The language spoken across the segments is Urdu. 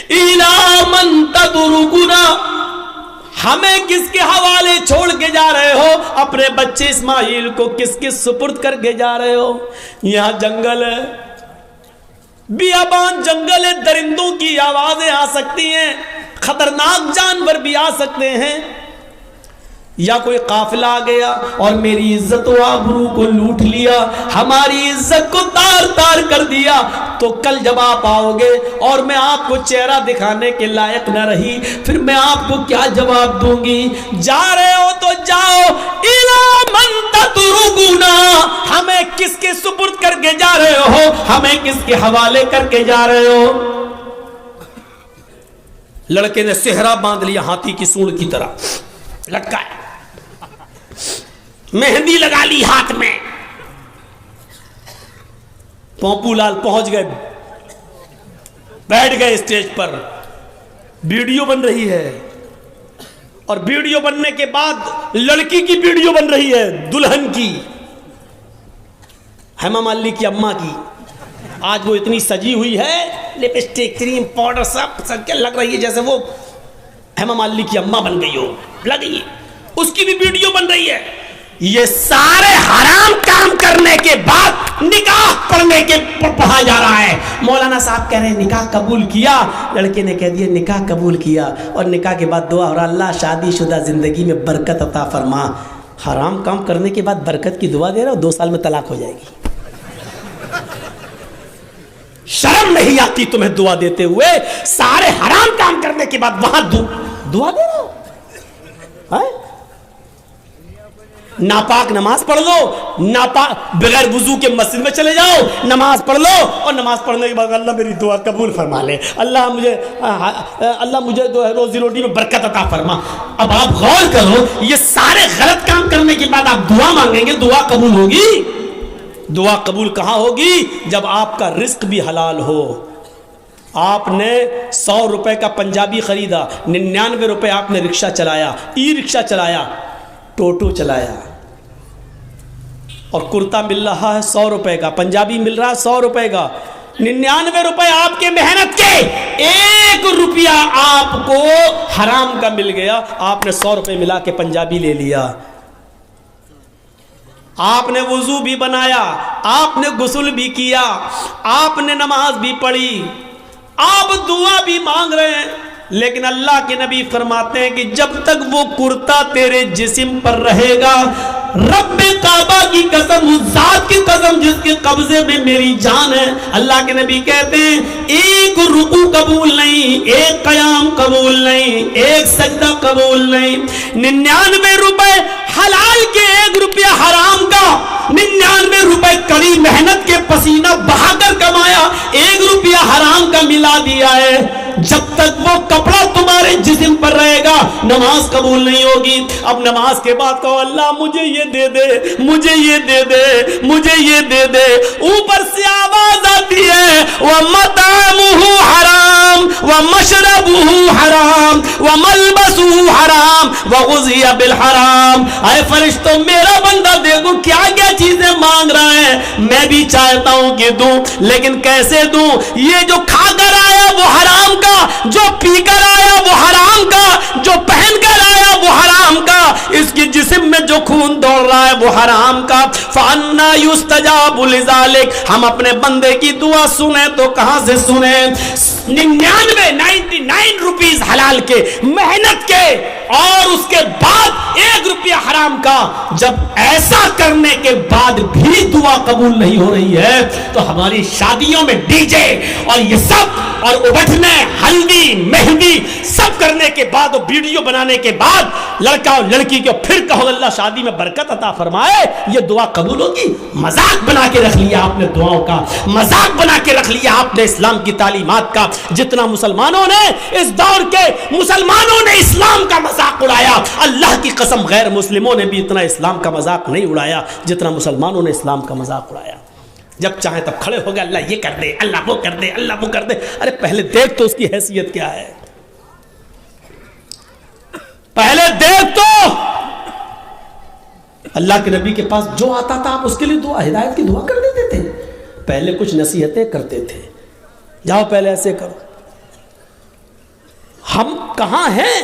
اِلَىٰ مَن تَتْرُكُنَا، ہمیں کس کے حوالے چھوڑ کے جا رہے ہو؟ اپنے بچے اسماعیل کو کس کے سپرد کر کے جا رہے ہو؟ یہاں جنگل ہے، بیابان جنگل ہے، درندوں کی آوازیں آ سکتی ہیں، خطرناک جانور بھی آ سکتے ہیں، یا کوئی قافلہ آ گیا اور میری عزت و آبرو کو لوٹ لیا، ہماری عزت کو تار تار کر دیا، تو کل جب آپ آؤ گے اور میں آپ کو چہرہ دکھانے کے لائق نہ رہی، پھر میں آپ کو کیا جواب دوں گی؟ جا رہے ہو تو جاؤ، اِلَىٰ مَن تَتْرُكُونَا، ہمیں کس کے سپرد کر کے جا رہے ہو؟ ہمیں کس کے حوالے کر کے جا رہے ہو؟ لڑکے نے صحرا باندھ لیا ہاتھی کی سونڈ کی طرح لٹکایا، مہندی لگا لی ہاتھ میں، پوپو لال پہنچ گئے، بیٹھ گئے اسٹیج پر، ویڈیو بن رہی ہے، اور ویڈیو بننے کے بعد لڑکی کی ویڈیو بن رہی ہے، دلہن کی، ہیما مالنی کی اماں کی، آج وہ اتنی سجی ہوئی ہے، لپسٹک کریم پاؤڈر سب کیا لگ رہی ہے جیسے وہ ہیما مالنی کی اماں بن گئی ہو، لگی ہے، اس کی بھی ویڈیو بن رہی ہے۔ یہ سارے حرام کام کرنے کے بعد نکاح پڑھنے کے پڑھا جا رہا ہے۔ مولانا صاحب کہہ رہے ہیں نکاح قبول کیا، لڑکے نے کہہ دیا نکاح قبول کیا، اور نکاح کے بعد دعا ہو رہا اللہ شادی شدہ زندگی میں برکت عطا فرما۔ حرام کام کرنے کے بعد برکت کی دعا دے رہا ہو، 2 سال میں طلاق ہو جائے گی۔ شرم نہیں آتی تمہیں دعا دیتے ہوئے؟ سارے حرام کام کرنے کے بعد وہاں دعا دے رہا ہو؟ ناپاک نماز پڑھ لو، بغیر وضو کے مسجد میں چلے جاؤ، نماز پڑھ لو، اور نماز پڑھنے کے بعد اللہ میری دعا قبول فرما لے، اللہ مجھے جو ہے روزی روٹی میں برکت عطا فرما۔ اب آپ غور کرو، یہ سارے غلط کام کرنے کے بعد آپ دعا مانگیں گے، دعا قبول ہوگی؟ دعا قبول کہاں ہوگی؟ جب آپ کا رزق بھی حلال ہو۔ آپ نے 100 روپے کا پنجابی خریدا، 99 روپے آپ نے رکشہ چلایا، ای رکشہ چلایا، ٹوٹو چلایا، اور کرتا مل رہا ہے 100 روپے کا، پنجابی مل رہا ہے 100 روپے کا، 99 روپے آپ کے محنت کے، 1 روپیہ آپ کو حرام کا مل گیا، آپ نے 100 روپے ملا کے پنجابی لے لیا۔ آپ نے وضو بھی بنایا، آپ نے غسل بھی کیا، آپ نے نماز بھی پڑھی، آپ دعا بھی مانگ رہے ہیں، لیکن اللہ کے نبی فرماتے ہیں کہ جب تک وہ کرتا تیرے جسم پر رہے گا، رب کعبہ کی قسم، اس ذات کی قسم جس کے قبضے میں میری جان ہے، اللہ کے نبی کہتے ہیں 1 رکوع قبول نہیں، 1 قیام قبول نہیں، 1 سجدہ قبول نہیں۔ 99 روپے حلال کے، 1 روپیہ حرام کا، 99 روپے کڑی محنت کے پسینہ بہا کر کمایا، 1 روپیہ حرام کا ملا دیا ہے۔ جب تک وہ کپڑا تمہارے جسم پر رہے گا نماز قبول نہیں ہوگی۔ اب نماز کے بعد کہو اللہ مجھے یہ دے دے، مجھے یہ دے دے، مجھے یہ دے دے، اوپر سے آواز آتی ہے وَمَطْعَمُهُ حرام وَمَشْرَبُهُ حرام وَمَلْبَسُهُ حرام وَغُذِيَ بِالْحرام۔ اے فرشتوں میرا بندہ دیکھو کیا کیا چیزیں مانگ رہا ہے، میں بھی چاہتا ہوں کہ دوں، لیکن کیسے دوں؟ یہ جو کھا کر آیا وہ حرام کا، جو پی کر آیا وہ حرام کا، جو پہن کر آیا وہ حرام کا، اس کی جسم میں جو خون دوڑ رہا ہے وہ حرام کا۔ فَأَنَّا يُسْتَجَابُ لِذَلِكَ، ہم اپنے بندے کی دعا سنیں تو کہاں سے سنیں؟ 99 روپیز حلال کے، محنت کے، اور اس کے بعد 1 روپیہ حرام کا۔ جب ایسا کرنے کے بعد بھی دعا قبول نہیں ہو رہی ہے تو ہماری شادیوں میں ڈی جے اور یہ سب، اور اٹھنے ہلدی مہندی سب کرنے کے بعد اور ویڈیو بنانے کے بعد لڑکا اور لڑکی کو پھر کہو اللہ شادی میں برکت عطا فرمائے، یہ دعا قبول ہوگی؟ مذاق بنا کے رکھ لیا آپ نے دعاؤں کا، مذاق بنا کے رکھ لیا آپ نے اسلام کی تعلیمات کا۔ جتنا مسلمانوں نے اس دور کے مسلمانوں نے اسلام کا مذاق اڑایا، اللہ کی قسم غیر مسلموں نے بھی اتنا اسلام کا مذاق نہیں اڑایا جتنا مسلمانوں نے اسلام کا مذاق اڑایا۔ جب چاہیں تب کھڑے ہو گئے اللہ یہ کر دے، اللہ وہ کر دے، اللہ وہ کر دے۔ ارے پہلے دیکھ تو اس کی حیثیت کیا ہے، پہلے دیکھ تو۔ اللہ کے نبی کے پاس جو آتا تھا آپ اس کے لیے دعا، ہدایت کی دعا کر دیتے تھے، پہلے کچھ نصیحتیں کرتے تھے، جاؤ پہلے ایسے کرو، ہم کہاں ہیں؟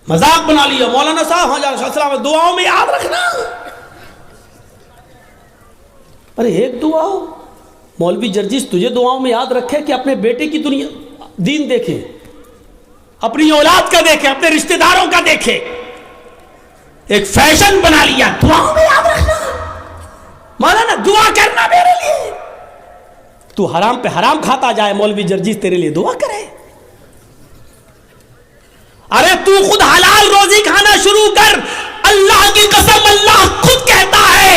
مذاق بنا لیا مولانا صاحب ہاں السلام دعاؤں میں یاد رکھنا. ارے ایک دعا مولوی جرجیس تجھے دعاؤں میں یاد رکھے کہ اپنے بیٹے کی دنیا دین دیکھے, اپنی اولاد کا دیکھے, اپنے رشتہ داروں کا دیکھے, ایک فیشن بنا لیا دعاؤں میں یاد رکھنا. مولانا دعا کرنا میرے لیے, تو حرام پہ حرام کھاتا جائے مولوی جرجیس تیرے لیے دعا کرے. ارے تو خود حلال روزی کھانا شروع کر. اللہ کی قسم اللہ خود کہتا ہے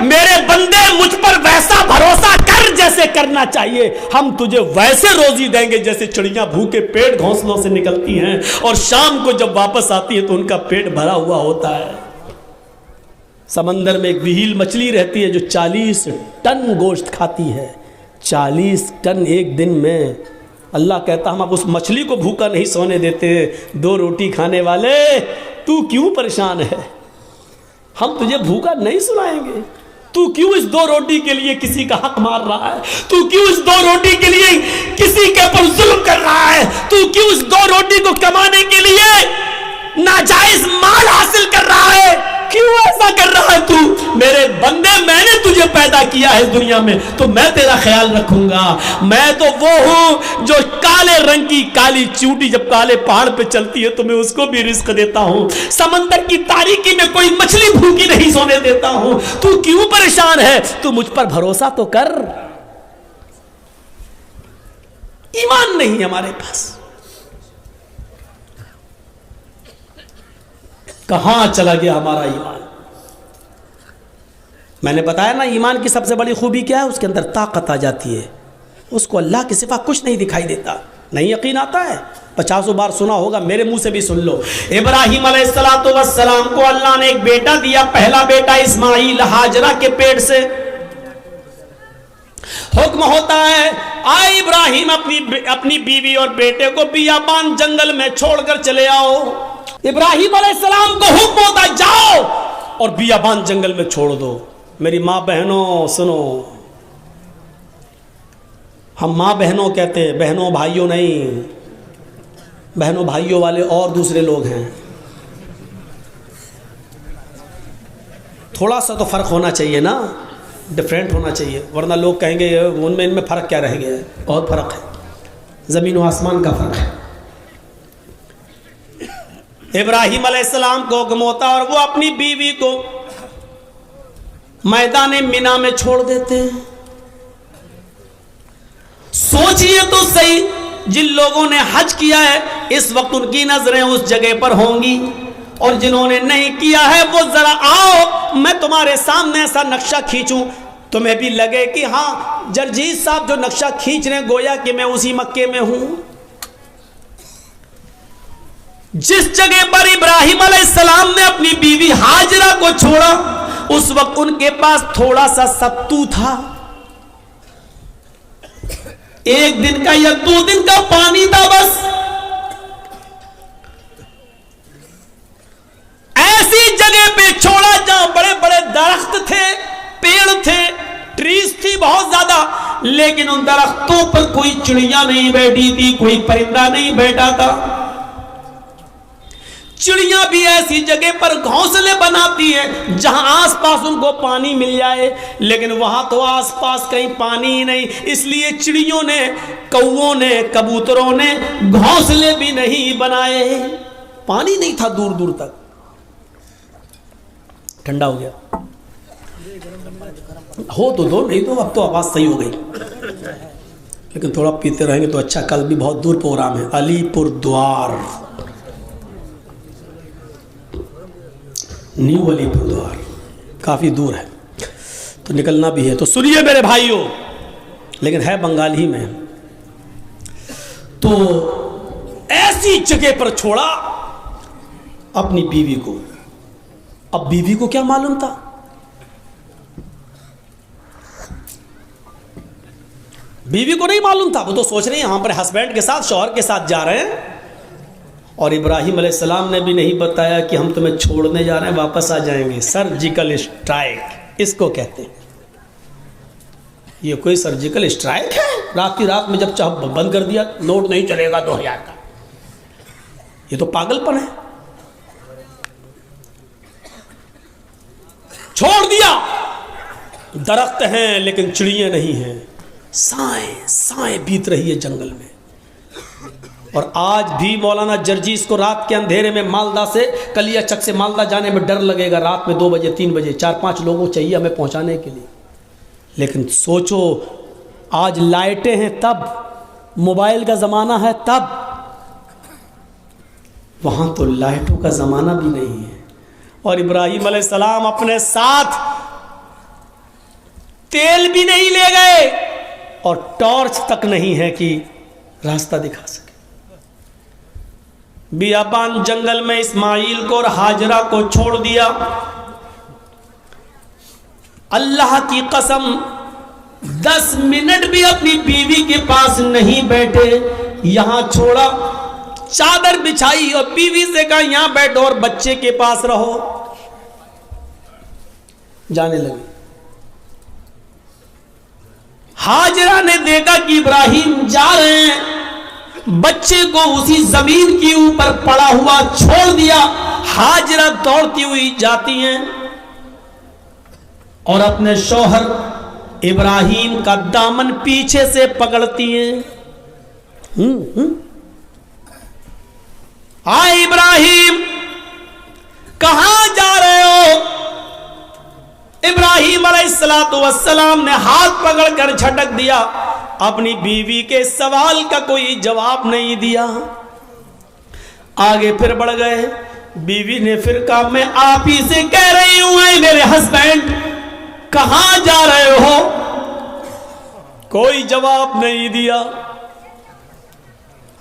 میرے بندے مجھ پر ویسا بھروسہ کر جیسے کرنا چاہیے, ہم تجھے ویسے روزی دیں گے جیسے چڑیاں بھوکے پیٹ گھونسلوں سے نکلتی ہیں اور شام کو جب واپس آتی ہے تو ان کا پیٹ بھرا ہوا ہوتا ہے. سمندر میں ایک وہیل مچھلی رہتی ہے جو 40 ٹن گوشت کھاتی ہے, 40 ٹن ایک دن میں. اللہ کہتا ہم اب اس مچھلی کو بھوکا نہیں سونے دیتے, 2 روٹی کھانے والے تو کیوں پریشان ہے, ہم تجھے بھوکا نہیں سنائیں گے. تو کیوں اس 2 روٹی کے لیے کسی کا حق مار رہا ہے, تو کیوں اس 2 روٹی کے لیے کسی کے پر ظلم کر رہا ہے, تو کیوں اس 2 روٹی کو کمانے کے لیے ناجائز مال حاصل کر رہا ہے, کیوں ایسا کر رہا ہے تو؟ میرے بندے میں نے تجھے پیدا کیا ہے دنیا میں تو میں تیرا خیال رکھوں گا. میں تو وہ ہوں جو کالے رنگ کی کالی چیونٹی جب کالے پہاڑ پہ چلتی ہے تو میں اس کو بھی رزق دیتا ہوں. سمندر کی تاریکی میں کوئی مچھلی بھوکی نہیں سونے دیتا ہوں. تو کیوں پریشان ہے؟ تو مجھ پر بھروسہ تو کر. ایمان نہیں ہمارے پاس. کہاں چلا گیا ہمارا ایمان؟ میں نے بتایا نا ایمان کی سب سے بڑی خوبی کیا ہے, اس کے اندر طاقت آ جاتی ہے, اس کو اللہ کے سوا کچھ نہیں دکھائی دیتا. نہیں یقین آتا ہے؟ 50 بار سنا ہوگا, میرے منہ سے بھی سن لو. ابراہیم علیہ السلام کو اللہ نے ایک بیٹا دیا, پہلا بیٹا اسماعیل ہاجرہ کے پیٹ سے. حکم ہوتا ہے آئے ابراہیم اپنی بیوی اور بیٹے کو بیابان جنگل میں چھوڑ کر چلے آؤ. ابراہیم علیہ السلام کو حکم ہوتا ہے جاؤ اور بیابان جنگل میں چھوڑ دو. میری ماں بہنوں سنو, ہم ماں بہنوں کہتے ہیں, بہنوں بھائیوں نہیں. بہنوں بھائیوں والے اور دوسرے لوگ ہیں. تھوڑا سا تو فرق ہونا چاہیے نا, ڈفرینٹ ہونا چاہیے, ورنہ لوگ کہیں گے ان میں فرق کیا رہ گیا ہے. بہت فرق ہے, زمین و آسمان کا فرق ہے. ابراہیم علیہ السلام کو حکم ہوتا اور وہ اپنی بیوی کو میدان مینا میں چھوڑ دیتے ہیں. سوچئے تو صحیح, جن لوگوں نے حج کیا ہے اس وقت ان کی نظریں اس جگہ پر ہوں گی, اور جنہوں نے نہیں کیا ہے وہ ذرا آؤ میں تمہارے سامنے ایسا نقشہ کھینچوں, تمہیں بھی لگے کہ ہاں جرجیت صاحب جو نقشہ کھینچ رہے ہیں گویا کہ میں اسی مکے میں ہوں. جس جگہ پر ابراہیم علیہ السلام نے اپنی بیوی ہاجرہ کو چھوڑا اس وقت ان کے پاس تھوڑا سا ستو تھا, 1 دن کا یا 2 دن کا پانی تھا بس. ایسی جگہ پہ چھوڑا جہاں بڑے بڑے درخت تھے, پیڑ تھے, ٹریز تھی بہت زیادہ, لیکن ان درختوں پر کوئی چڑیاں نہیں بیٹھی تھی, کوئی پرندہ نہیں بیٹھا تھا. چڑیاں بھی ایسی جگہ پر گھونسلے بناتی ہیں جہاں آس پاس ان کو پانی مل جائے, لیکن وہاں تو آس پاس کہیں پانی ہی نہیں. اس لیے چڑیوں نے, کووں نے, کبوتروں نے گھونسلے بھی نہیں بنائے. پانی نہیں تھا دور دور تک. ٹھنڈا ہو گیا ہو تو دو, نہیں تو اب تو آواز صحیح ہو گئی, لیکن تھوڑا پیتے رہیں گے تو اچھا. کل بھی بہت دور پروگرام ہے, علی پور دوار, نیو علی پور دوار, کافی دور ہے تو نکلنا بھی ہے. تو سنیے میرے بھائیوں, لیکن ہے بنگال ہی میں. تو ایسی جگہ پر چھوڑا اپنی بیوی کو. اب بیوی کو کیا معلوم تھا؟ بیوی کو نہیں معلوم تھا. وہ تو سوچ رہے ہیں یہاں پر ہسبینڈ کے ساتھ, شوہر کے ساتھ جا رہے ہیں, اور ابراہیم علیہ السلام نے بھی نہیں بتایا کہ ہم تمہیں چھوڑنے جا رہے ہیں, واپس آ جائیں گے. سرجیکل اسٹرائک اس کو کہتے ہیں. یہ کوئی سرجیکل اسٹرائک ہے؟ رات کی رات میں جب چاہ بند کر دیا، نوٹ نہیں چلے گا 2000 کا، یہ تو پاگل پن ہے۔ چھوڑ دیا، درخت ہیں لیکن چڑیاں نہیں ہیں، سائیں بیت رہی ہے جنگل میں۔ اور آج بھی مولانا جرجیس کو رات کے اندھیرے میں مالدہ سے کلیا چک سے مالدہ جانے میں ڈر لگے گا، رات میں 2 بجے 3 بجے 4-5 لوگوں چاہیے ہمیں پہنچانے کے لیے۔ لیکن سوچو آج لائٹیں ہیں تب، موبائل کا زمانہ ہے تب، وہاں تو لائٹوں کا زمانہ بھی نہیں ہے۔ اور ابراہیم علیہ السلام اپنے ساتھ تیل بھی نہیں لے گئے اور ٹارچ تک نہیں ہے کہ راستہ دکھا سکے۔ بیابان جنگل میں اسماعیل کو اور ہاجرہ کو چھوڑ دیا۔ اللہ کی قسم 10 منٹ بھی اپنی بیوی کے پاس نہیں بیٹھے، یہاں چھوڑا، چادر بچھائی اور بیوی سے کہا یہاں بیٹھو اور بچے کے پاس رہو، جانے لگے۔ ہاجرہ نے دیکھا کہ ابراہیم جا رہے ہیں، بچے کو اسی زمین کے اوپر پڑا ہوا چھوڑ دیا۔ ہاجرہ دوڑتی ہوئی جاتی ہیں اور اپنے شوہر ابراہیم کا دامن پیچھے سے پکڑتی ہیں۔ آئے ابراہیم، کہاں جا رہے ہو؟ ابراہیم علیہ السلام نے ہاتھ پکڑ کر جھٹک دیا، اپنی بیوی کے سوال کا کوئی جواب نہیں دیا۔ آگے پھر بڑھ گئے، بیوی نے پھر کہا میں آپ ہی سے کہہ رہی ہوں اے میرے ہسبینڈ کہاں جا رہے ہو؟ کوئی جواب نہیں دیا۔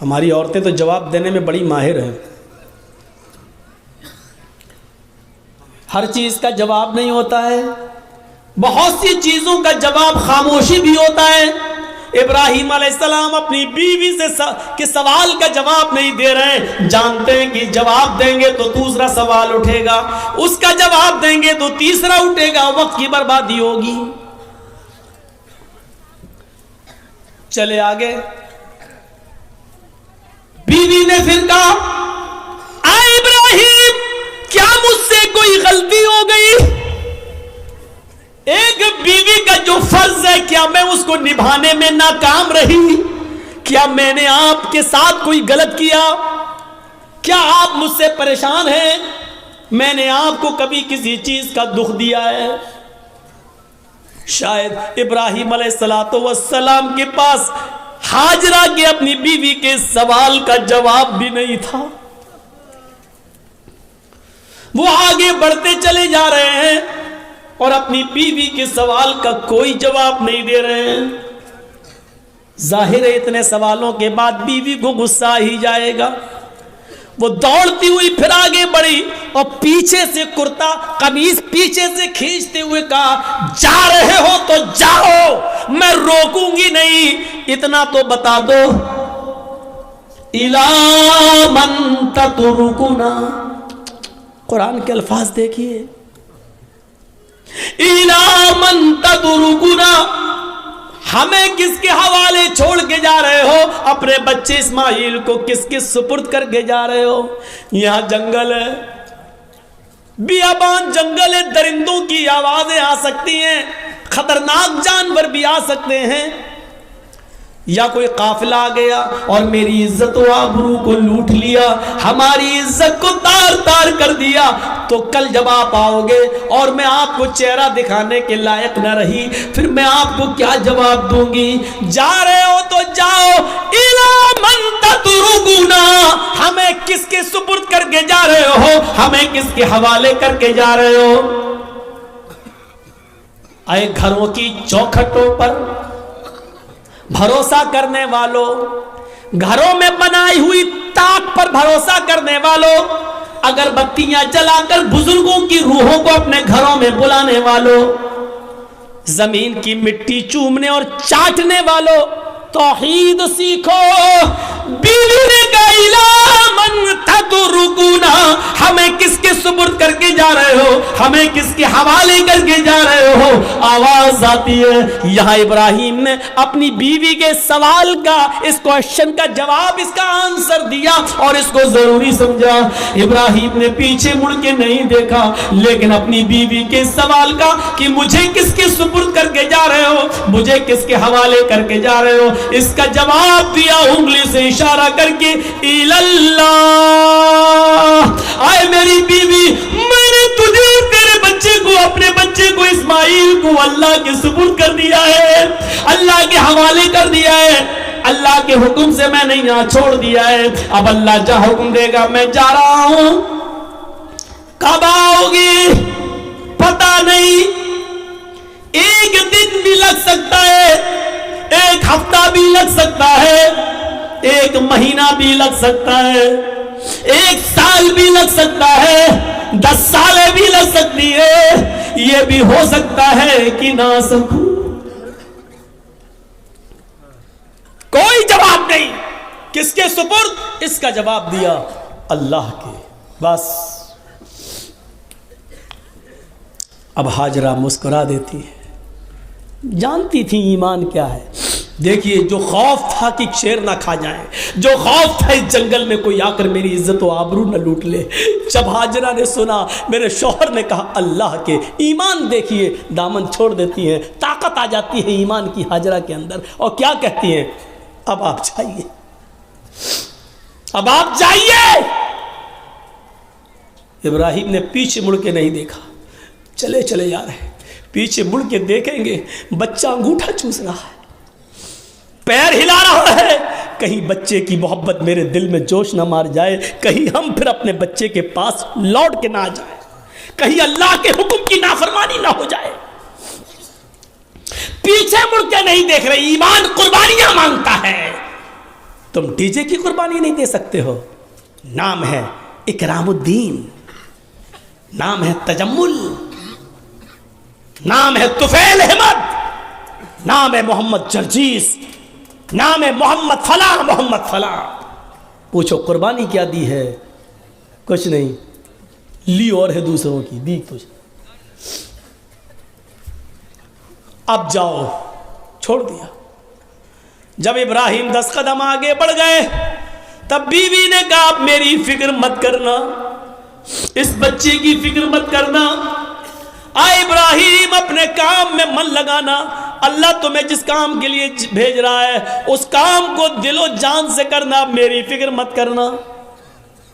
ہماری عورتیں تو جواب دینے میں بڑی ماہر ہیں، ہر چیز کا جواب نہیں ہوتا ہے، بہت سی چیزوں کا جواب خاموشی بھی ہوتا ہے۔ ابراہیم علیہ السلام اپنی بیوی سے کے سوال کا جواب نہیں دے رہے، جانتے ہیں کہ جواب دیں گے تو دوسرا سوال اٹھے گا، اس کا جواب دیں گے تو تیسرا اٹھے گا، وقت کی بربادی ہوگی۔ چلے آگے، بیوی نے پھر کہا اے ابراہیم کیا مجھ سے کوئی غلطی ہو گئی؟ ایک بیوی کا جو فرض ہے کیا میں اس کو نبھانے میں ناکام رہی؟ کیا میں نے آپ کے ساتھ کوئی غلط کیا؟ کیا آپ مجھ سے پریشان ہیں؟ میں نے آپ کو کبھی کسی چیز کا دکھ دیا ہے؟ شاید ابراہیم علیہ السلام کے پاس ہاجرہ کے اپنی بیوی کے سوال کا جواب بھی نہیں تھا۔ وہ آگے بڑھتے چلے جا رہے ہیں اور اپنی بیوی کے سوال کا کوئی جواب نہیں دے رہے ہیں۔ ظاہر ہے اتنے سوالوں کے بعد بیوی کو غصہ ہی جائے گا۔ وہ دوڑتی ہوئی پھر آگے بڑھی اور پیچھے سے کرتا قمیص پیچھے سے کھینچتے ہوئے کہا جا رہے ہو تو جاؤ، میں روکوں گی نہیں، اتنا تو بتا دو اِلَىٰ مَن تَتْرُكُنَا۔ قرآن کے الفاظ دیکھیے، اِلَىٰ مَن تَتْرُكُنَا، ہمیں کس کے حوالے چھوڑ کے جا رہے ہو؟ اپنے بچے اسماعیل کو کس کے سپرد کر کے جا رہے ہو؟ یہاں جنگل ہے، بیابان جنگل ہے، درندوں کی آوازیں آ سکتی ہیں، خطرناک جانور بھی آ سکتے ہیں، یا کوئی قافلہ آ گیا اور میری عزت و آبرو کو لوٹ لیا، ہماری عزت کو تار تار کر دیا، تو کل جب آپ آؤ گے اور میں آپ کو چہرہ دکھانے کے لائق نہ رہی، پھر میں آپ کو کیا جواب دوں گی؟ جا رہے ہو تو جاؤ، اِلَىٰ مَن تَتْرُكُنَا، ہمیں کس کے سپرد کر کے جا رہے ہو؟ ہمیں کس کے حوالے کر کے جا رہے ہو؟ اے گھروں کی چوکھٹوں پر بھروسہ کرنے والوں، گھروں میں بنائی ہوئی تاک پر بھروسہ کرنے والوں، اگر بتیاں جلا کر بزرگوں کی روحوں کو اپنے گھروں میں بلانے والوں، زمین کی مٹی چومنے اور چاٹنے والوں، توحید سیکھو۔ بیوی نے کہا اِلَىٰ مَن تَتْرُكُنَا، ہمیں کس کے سپرد کر کے جا رہے ہو, ہمیں کس کے حوالے کر کے جا رہے ہو. آواز آتی ہے. یہاں ابراہیم نے اپنی بیوی کے سوال کا, اس کوشچن کا جواب, اس کا آنسر دیا اور اس کو ضروری سمجھا. ابراہیم نے پیچھے مڑ کے نہیں دیکھا, لیکن اپنی بیوی کے سوال کا کہ مجھے کس کے سپرد کر کے جا رہے ہو, مجھے کس کے حوالے کر کے جا رہے ہو, اس کا جواب دیا انگلی سے اشارہ کر کے, اللہ, آئے میری بیوی, میں نے تجھے تیرے بچے کو, اپنے بچے کو اسماعیل کو اللہ کے سپرد کر دیا ہے, اللہ کے حوالے کر دیا ہے, اللہ کے حکم سے میں نے یہاں چھوڑ دیا ہے. اب اللہ جہاں حکم دے گا میں جا رہا ہوں. کب آؤ گی پتہ نہیں, ایک دن بھی لگ سکتا ہے, ایک ہفتہ بھی لگ سکتا ہے, ایک مہینہ بھی لگ سکتا ہے, ایک سال بھی لگ سکتا ہے, 10 سالیں بھی لگ سکتی ہے, یہ بھی ہو سکتا ہے کہ نہ سکوں. کوئی جواب نہیں. کس کے سپرد؟ اس کا جواب دیا اللہ کے. بس اب ہاجرہ مسکرا دیتی ہے, جانتی تھی ایمان کیا ہے. دیکھیے, جو خوف تھا کہ شیر نہ کھا جائیں, جو خوف تھا اس جنگل میں کوئی آ کر میری عزت و آبرو نہ لوٹ لے, جب ہاجرہ نے سنا, میرے شوہر نے کہا اللہ کے, ایمان دیکھیے, دامن چھوڑ دیتی ہیں, طاقت آ جاتی ہے ایمان کی ہاجرہ کے اندر, اور کیا کہتی ہیں, اب آپ جائیے, اب آپ جائیے. ابراہیم نے پیچھے مڑ کے نہیں دیکھا, چلے چلے جا رہے. پیچھے مڑ کے دیکھیں گے بچہ انگوٹھا چوس رہا ہے, پیر ہلا رہا ہے, کہیں بچے کی محبت میرے دل میں جوش نہ مار جائے, کہیں ہم پھر اپنے بچے کے پاس لوٹ کے نہ آ جائیں, کہیں اللہ کے حکم کی نافرمانی نہ ہو جائے. پیچھے مڑ کے نہیں دیکھ رہے. ایمان قربانیاں مانگتا ہے. تم ڈی جے کی قربانی نہیں دے سکتے ہو. نام ہے اکرام الدین, نام ہے تجمل, نام ہے طفیل احمد, نام ہے محمد جرجیس, نام ہے محمد فلاں محمد فلاں. پوچھو قربانی کیا دی ہے؟ کچھ نہیں لی, اور ہے دوسروں کی دی کچھ. اب جاؤ, چھوڑ دیا. جب ابراہیم 10 قدم آگے بڑھ گئے, تب بیوی نے کہا آپ میری فکر مت کرنا, اس بچے کی فکر مت کرنا, آئے ابراہیم اپنے کام میں من لگانا. اللہ تمہیں جس کام کے لیے بھیج رہا ہے اس کام کو دل و جان سے کرنا, میری فکر مت کرنا,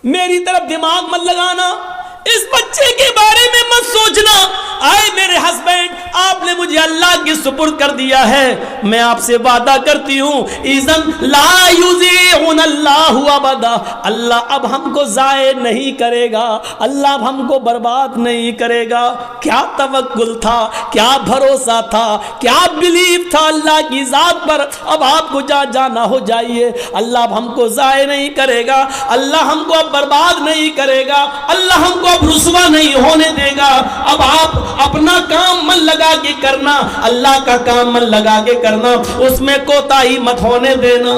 میری طرف دماغ مت لگانا, اس بچے کے بارے میں مت سوچنا. آئے میرے ہسبینڈ, آپ نے مجھے اللہ کے سپرد کر دیا ہے, میں آپ سے وعدہ کرتی ہوں, اذن لا یضیعن اللہ ابدا, اللہ اب ہم کو ضائع نہیں کرے گا, اللہ اب ہم کو برباد نہیں کرے گا. کیا توکل تھا, کیا بھروسہ تھا, کیا بلیف تھا اللہ کی ذات پر. اب آپ کو جانا ہو جائیے, اللہ اب ہم کو ضائع نہیں کرے گا, اللہ ہم کو اب برباد نہیں کرے گا, اللہ ہم کو اب رسوا نہیں ہونے دے گا. اب آپ اپنا کام من لگا کے کرنا, اللہ کا کام من لگا کے کرنا, اس میں کوتاہی مت ہونے دینا.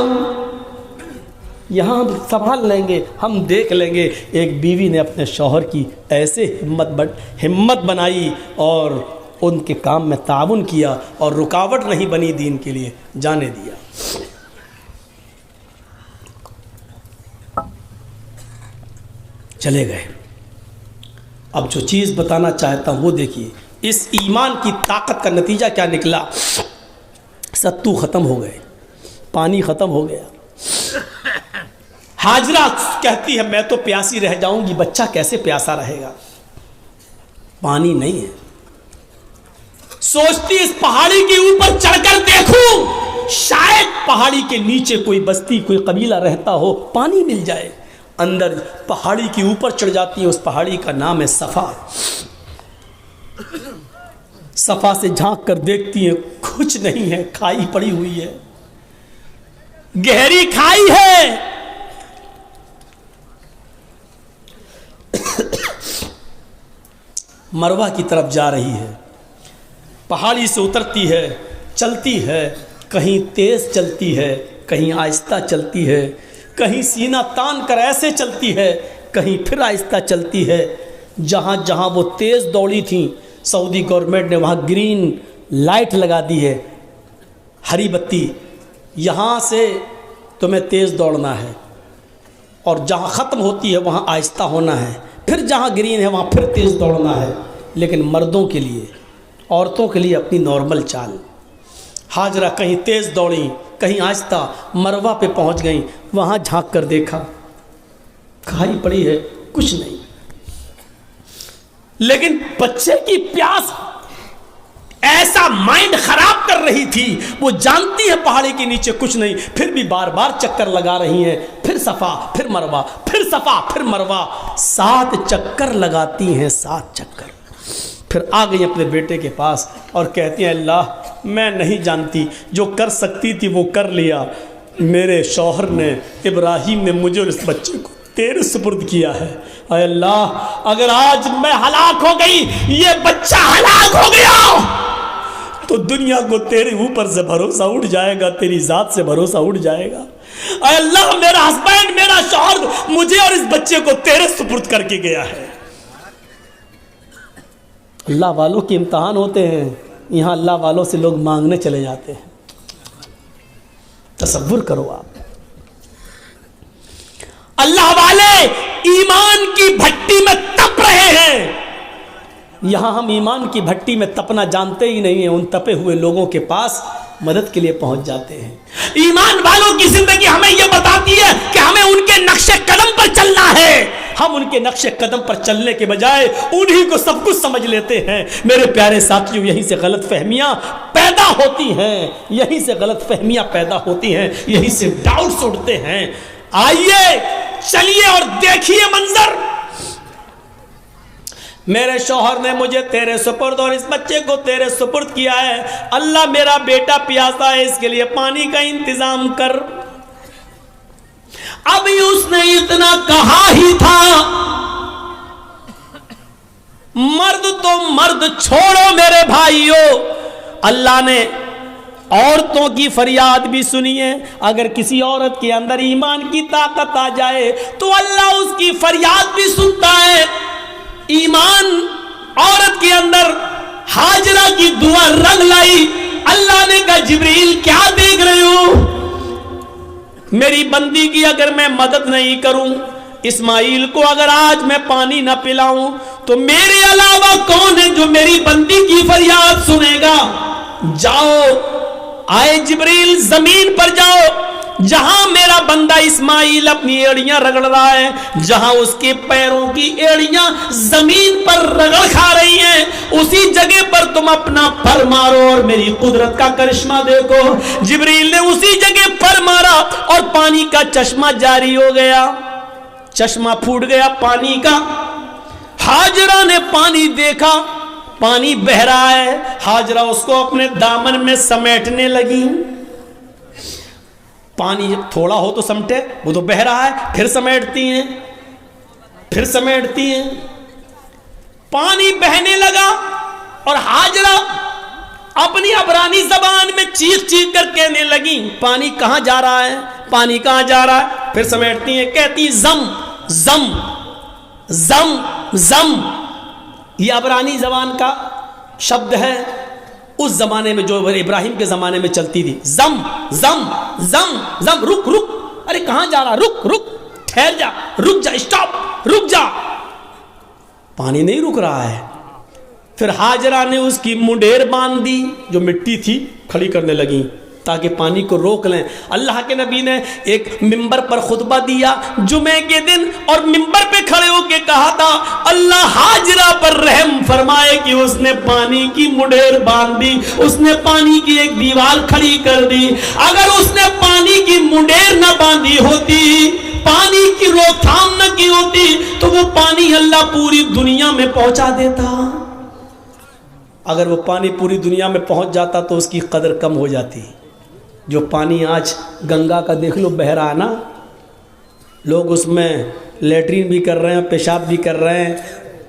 یہاں سنبھال لیں گے, ہم دیکھ لیں گے. ایک بیوی نے اپنے شوہر کی ایسے ہمت بنائی اور ان کے کام میں تعاون کیا, اور رکاوٹ نہیں بنی, دین کے لیے جانے دیا. چلے گئے. اب جو چیز بتانا چاہتا ہوں وہ دیکھیے, اس ایمان کی طاقت کا نتیجہ کیا نکلا. ستو ختم ہو گئے, پانی ختم ہو گیا. ہاجرہ کہتی ہے میں تو پیاسی رہ جاؤں گی, بچہ کیسے پیاسا رہے گا, پانی نہیں ہے. سوچتی اس پہاڑی کے اوپر چڑھ کر دیکھوں, شاید پہاڑی کے نیچے کوئی بستی, کوئی قبیلہ رہتا ہو, پانی مل جائے. اندر پہاڑی کے اوپر چڑھ جاتی ہے. اس پہاڑی کا نام ہے صفا. صفا سے جھانک کر دیکھتی ہے, کچھ نہیں ہے, کھائی پڑی ہوئی ہے, گہری کھائی ہے. مروہ کی طرف جا رہی ہے, پہاڑی سے اترتی ہے, چلتی ہے, کہیں تیز چلتی ہے, کہیں آہستہ چلتی ہے, کہیں سینہ تان کر ایسے چلتی ہے, کہیں پھر آہستہ چلتی ہے. جہاں جہاں وہ تیز دوڑی تھیں سعودی گورنمنٹ نے وہاں گرین لائٹ لگا دی ہے, ہری بتی, یہاں سے تمہیں تیز دوڑنا ہے, اور جہاں ختم ہوتی ہے وہاں آہستہ ہونا ہے, پھر جہاں گرین ہے وہاں پھر تیز دوڑنا ہے. لیکن مردوں کے لیے, عورتوں کے لیے اپنی نارمل چال. ہاجرہ کہیں تیز دوڑیں کہیں آہستہ, مروہ پہ پہنچ گئیں, وہاں جھانک کر دیکھا کھائی پڑی ہے, کچھ نہیں. لیکن بچے کی پیاس ایسا مائنڈ خراب کر رہی تھی, وہ جانتی ہے پہاڑی کے نیچے کچھ نہیں, پھر بھی بار بار چکر لگا رہی ہیں, پھر صفا پھر مروہ, پھر صفا پھر مروہ, 7 چکر لگاتی ہیں, 7 چکر. پھر آ گئی اپنے بیٹے کے پاس اور کہتی ہیں اللہ میں نہیں جانتی, جو کر سکتی تھی وہ کر لیا, میرے شوہر نے ابراہیم نے مجھے اور اس بچے کو تیرے سپرد کیا ہے. اے اللہ اگر آج میں ہلاک ہو گئی, یہ بچہ ہلاک ہو گیا, تو دنیا کو تیرے اوپر سے بھروسہ اٹھ جائے گا, تیری ذات سے بھروسہ اٹھ جائے گا. اے اللہ میرا ہسبینڈ, میرا شوہر مجھے اور اس بچے کو تیرے سپرد کر کے گیا ہے. اللہ والوں کے امتحان ہوتے ہیں, یہاں اللہ والوں سے لوگ مانگنے چلے جاتے ہیں. تصور کرو آپ, اللہ والے ایمان کی بھٹی میں تپ رہے ہیں, یہاں ہم ایمان کی بھٹی میں تپنا جانتے ہی نہیں ہیں, ان تپے ہوئے لوگوں کے پاس مدد کے لیے پہنچ جاتے ہیں. ایمان والوں کی زندگی ہمیں یہ بتاتی ہے کہ ہمیں ان کے نقش قدم پر چلنا ہے. ہم ان کے نقش قدم پر چلنے کے بجائے انہی کو سب کچھ سمجھ لیتے ہیں. میرے پیارے ساتھیوں, یہیں سے غلط فہمیاں پیدا ہوتی ہیں, یہیں سے غلط فہمیاں پیدا ہوتی ہیں, یہیں سے ڈاؤٹس اٹھتے ہیں. آئیے چلیے اور دیکھیے منظر. میرے شوہر نے مجھے تیرے سپرد اور اس بچے کو تیرے سپرد کیا ہے. اللہ میرا بیٹا پیاسا ہے, اس کے لیے پانی کا انتظام کر. ابھی اس نے اتنا کہا ہی تھا, مرد تو مرد چھوڑو میرے بھائیوں, اللہ نے عورتوں کی فریاد بھی سنی ہے. اگر کسی عورت کے اندر ایمان کی طاقت آ جائے تو اللہ اس کی فریاد بھی سنتا ہے. ایمان عورت کے اندر ہاجرہ کی دعا رنگ لائی. اللہ نے کہا جبریل کیا دیکھ رہے ہو, میری بندی کی اگر میں مدد نہیں کروں, اسماعیل کو اگر آج میں پانی نہ پلاؤں, تو میرے علاوہ کون ہے جو میری بندی کی فریاد سنے گا. جاؤ, آئے جبریل زمین پر جاؤ, جہاں میرا بندہ اسماعیل اپنی ایڑیاں رگڑ رہا ہے, جہاں اس کے پیروں کی ایڑیاں زمین پر رگڑ کھا رہی ہیں, اسی جگہ پر تم اپنا پر مارو اور میری قدرت کا کرشمہ دیکھو. جبریل نے اسی جگہ پر مارا اور پانی کا چشمہ جاری ہو گیا, چشمہ پھوٹ گیا پانی کا. ہاجرہ نے پانی دیکھا, پانی بہ رہا ہے, ہاجرہ اس کو اپنے دامن میں سمیٹنے لگی. پانی جب تھوڑا ہو تو سمٹے, وہ تو بہ رہا ہے, پھر سمیٹتی ہیں, پھر سمیٹتی ہیں. پانی بہنے لگا اور ہاجرہ اپنی عبرانی زبان میں چیخ چیخ کر کہنے لگی پانی کہاں جا رہا ہے, پانی کہاں جا رہا ہے. پھر سمیٹتی ہیں, کہتی زم زم زم زم. یہ عبرانی زبان کا شبد ہے, اس زمانے میں جو ابراہیم کے زمانے میں چلتی تھی. زم زم زم زم, رک رک, ارے کہاں جا رہا, رک رک, ٹھہر جا, رک جا, اسٹاپ, رک جا. پانی نہیں رک رہا ہے. پھر ہاجرہ نے اس کی منڈیر باندھ دی, جو مٹی تھی کھڑی کرنے لگی تاکہ پانی کو روک لیں. اللہ کے نبی نے ایک ممبر پر خطبہ دیا جمعے کے دن, اور ممبر پہ کھڑے ہو کے کہا تھا اللہ ہاجرہ پر رحم فرمائے کہ اس نے پانی کی منڈیر باندھ دی, اس نے پانی کی ایک دیوار کھڑی کر دی. اگر اس نے پانی کی منڈیر نہ باندھی ہوتی, پانی کی روک تھام نہ کی ہوتی, تو وہ پانی اللہ پوری دنیا میں پہنچا دیتا. اگر وہ پانی پوری دنیا میں پہنچ جاتا تو اس کی قدر کم ہو جاتی. جو پانی آج گنگا کا دیکھ لو بہ رہا ہے نا, لوگ اس میں لیٹرین بھی کر رہے ہیں, پیشاب بھی کر رہے ہیں,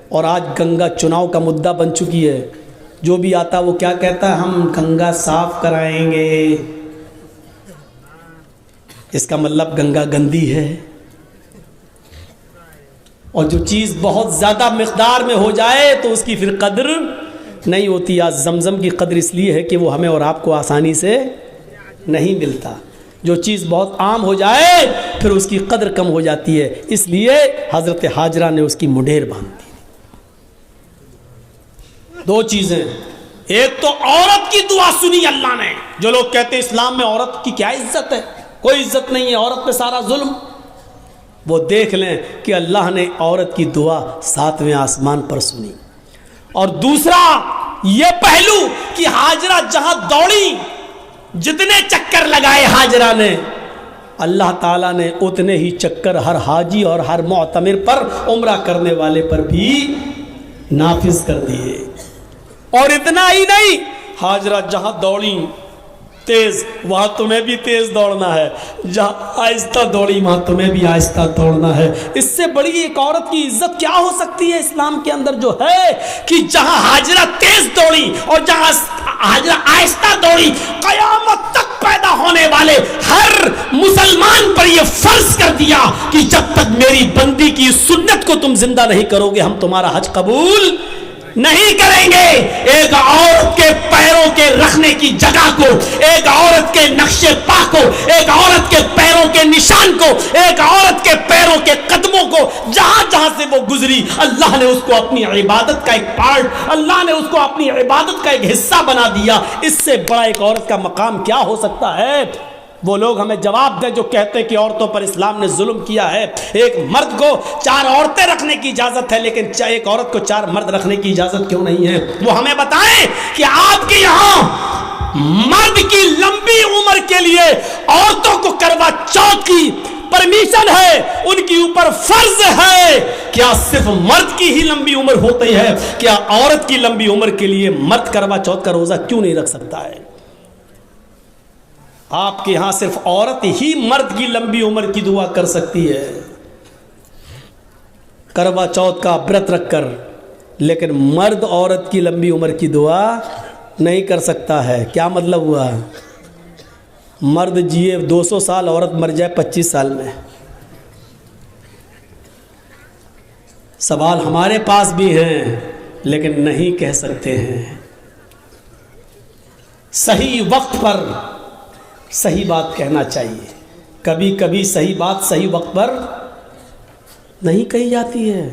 اور آج گنگا چناؤ کا مدعا بن چکی ہے. جو بھی آتا وہ کیا کہتا ہے, ہم گنگا صاف کرائیں گے. اس کا مطلب گنگا گندی ہے. اور جو چیز بہت زیادہ مقدار میں ہو جائے تو اس کی پھر قدر نہیں ہوتی. آج زمزم کی قدر اس لیے ہے کہ وہ ہمیں اور آپ کو آسانی سے نہیں ملتا. جو چیز بہت عام ہو جائے پھر اس کی قدر کم ہو جاتی ہے. اس لیے حضرت ہاجرہ نے اس کی منڈیر باندھ دی. دو چیزیں, ایک تو عورت کی دعا سنی اللہ نے. جو لوگ کہتے ہیں اسلام میں عورت کی کیا عزت ہے, کوئی عزت نہیں ہے, عورت پہ سارا ظلم, وہ دیکھ لیں کہ اللہ نے عورت کی دعا 7ویں آسمان پر سنی. اور دوسرا یہ پہلو کہ ہاجرہ جہاں دوڑی, جتنے چکر لگائے ہاجرہ نے, اللہ تعالیٰ نے اتنے ہی چکر ہر حاجی اور ہر معتمر پر, عمرہ کرنے والے پر بھی نافذ کر دیے. اور اتنا ہی نہیں, ہاجرہ جہاں دوڑی تیز, وہاں تمہیں بھی تیز دوڑنا ہے. جہاں آہستہ دوڑی وہاں تمہیں بھی آہستہ دوڑنا ہے. اس سے بڑی ایک عورت کی عزت کیا ہو سکتی ہے اسلام کے اندر, جو ہے کہ جہاں ہاجرہ تیز دوڑی اور جہاں ہاجرہ آہستہ دوڑی, قیامت تک پیدا ہونے والے ہر مسلمان پر یہ فرض کر دیا کہ جب تک میری بندی کی سنت کو تم زندہ نہیں کرو گے ہم تمہارا حج قبول نہیں کریں گے. ایک عورت کے پیروں کے رکھنے کی جگہ کو, ایک عورت کے نقش پا کو, ایک عورت کے پیروں کے نشان کو, ایک عورت کے پیروں کے قدموں کو, جہاں جہاں سے وہ گزری اللہ نے اس کو اپنی عبادت کا ایک پارٹ, اللہ نے اس کو اپنی عبادت کا ایک حصہ بنا دیا. اس سے بڑا ایک عورت کا مقام کیا ہو سکتا ہے؟ وہ لوگ ہمیں جواب دیں جو کہتے ہیں کہ عورتوں پر اسلام نے ظلم کیا ہے. ایک مرد کو 4 عورتیں رکھنے کی اجازت ہے, لیکن ایک عورت کو 4 مرد رکھنے کی اجازت کیوں نہیں ہے؟ وہ ہمیں بتائیں کہ آپ کے یہاں مرد کی لمبی عمر کے لیے عورتوں کو کروا چوتھ کی پرمیشن ہے, ان کے اوپر فرض ہے. کیا صرف مرد کی ہی لمبی عمر ہوتی ہے؟ کیا عورت کی لمبی عمر کے لیے مرد کروا چوتھ کا روزہ کیوں نہیں رکھ سکتا ہے؟ آپ کے ہاں صرف عورت ہی مرد کی لمبی عمر کی دعا کر سکتی ہے کروا چوتھ کا برت رکھ کر, لیکن مرد عورت کی لمبی عمر کی دعا نہیں کر سکتا ہے. کیا مطلب ہوا؟ مرد جیے 200 سال, عورت مر جائے 25 سال میں. سوال ہمارے پاس بھی ہیں لیکن نہیں کہہ سکتے ہیں. صحیح وقت پر صحیح بات کہنا چاہیے. کبھی کبھی صحیح بات صحیح وقت پر نہیں کہی جاتی ہے.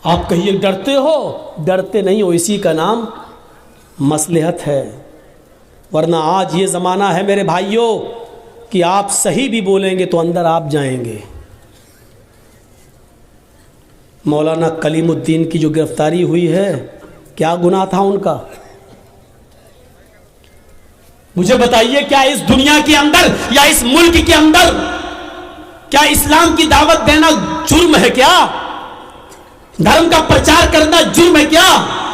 آپ کہیے ڈرتے ہو, ڈرتے نہیں ہو, اسی کا نام مصلحت ہے. ورنہ آج یہ زمانہ ہے میرے بھائیوں کہ آپ صحیح بھی بولیں گے تو اندر آپ جائیں گے. مولانا کلیم الدین کی جو گرفتاری ہوئی ہے, کیا گناہ تھا ان کا؟ مجھے بتائیے, کیا اس دنیا کے اندر یا اس ملک کے اندر کیا اسلام کی دعوت دینا جرم ہے کیا؟ دھرم کا پرچار کرنا جرم ہے کیا؟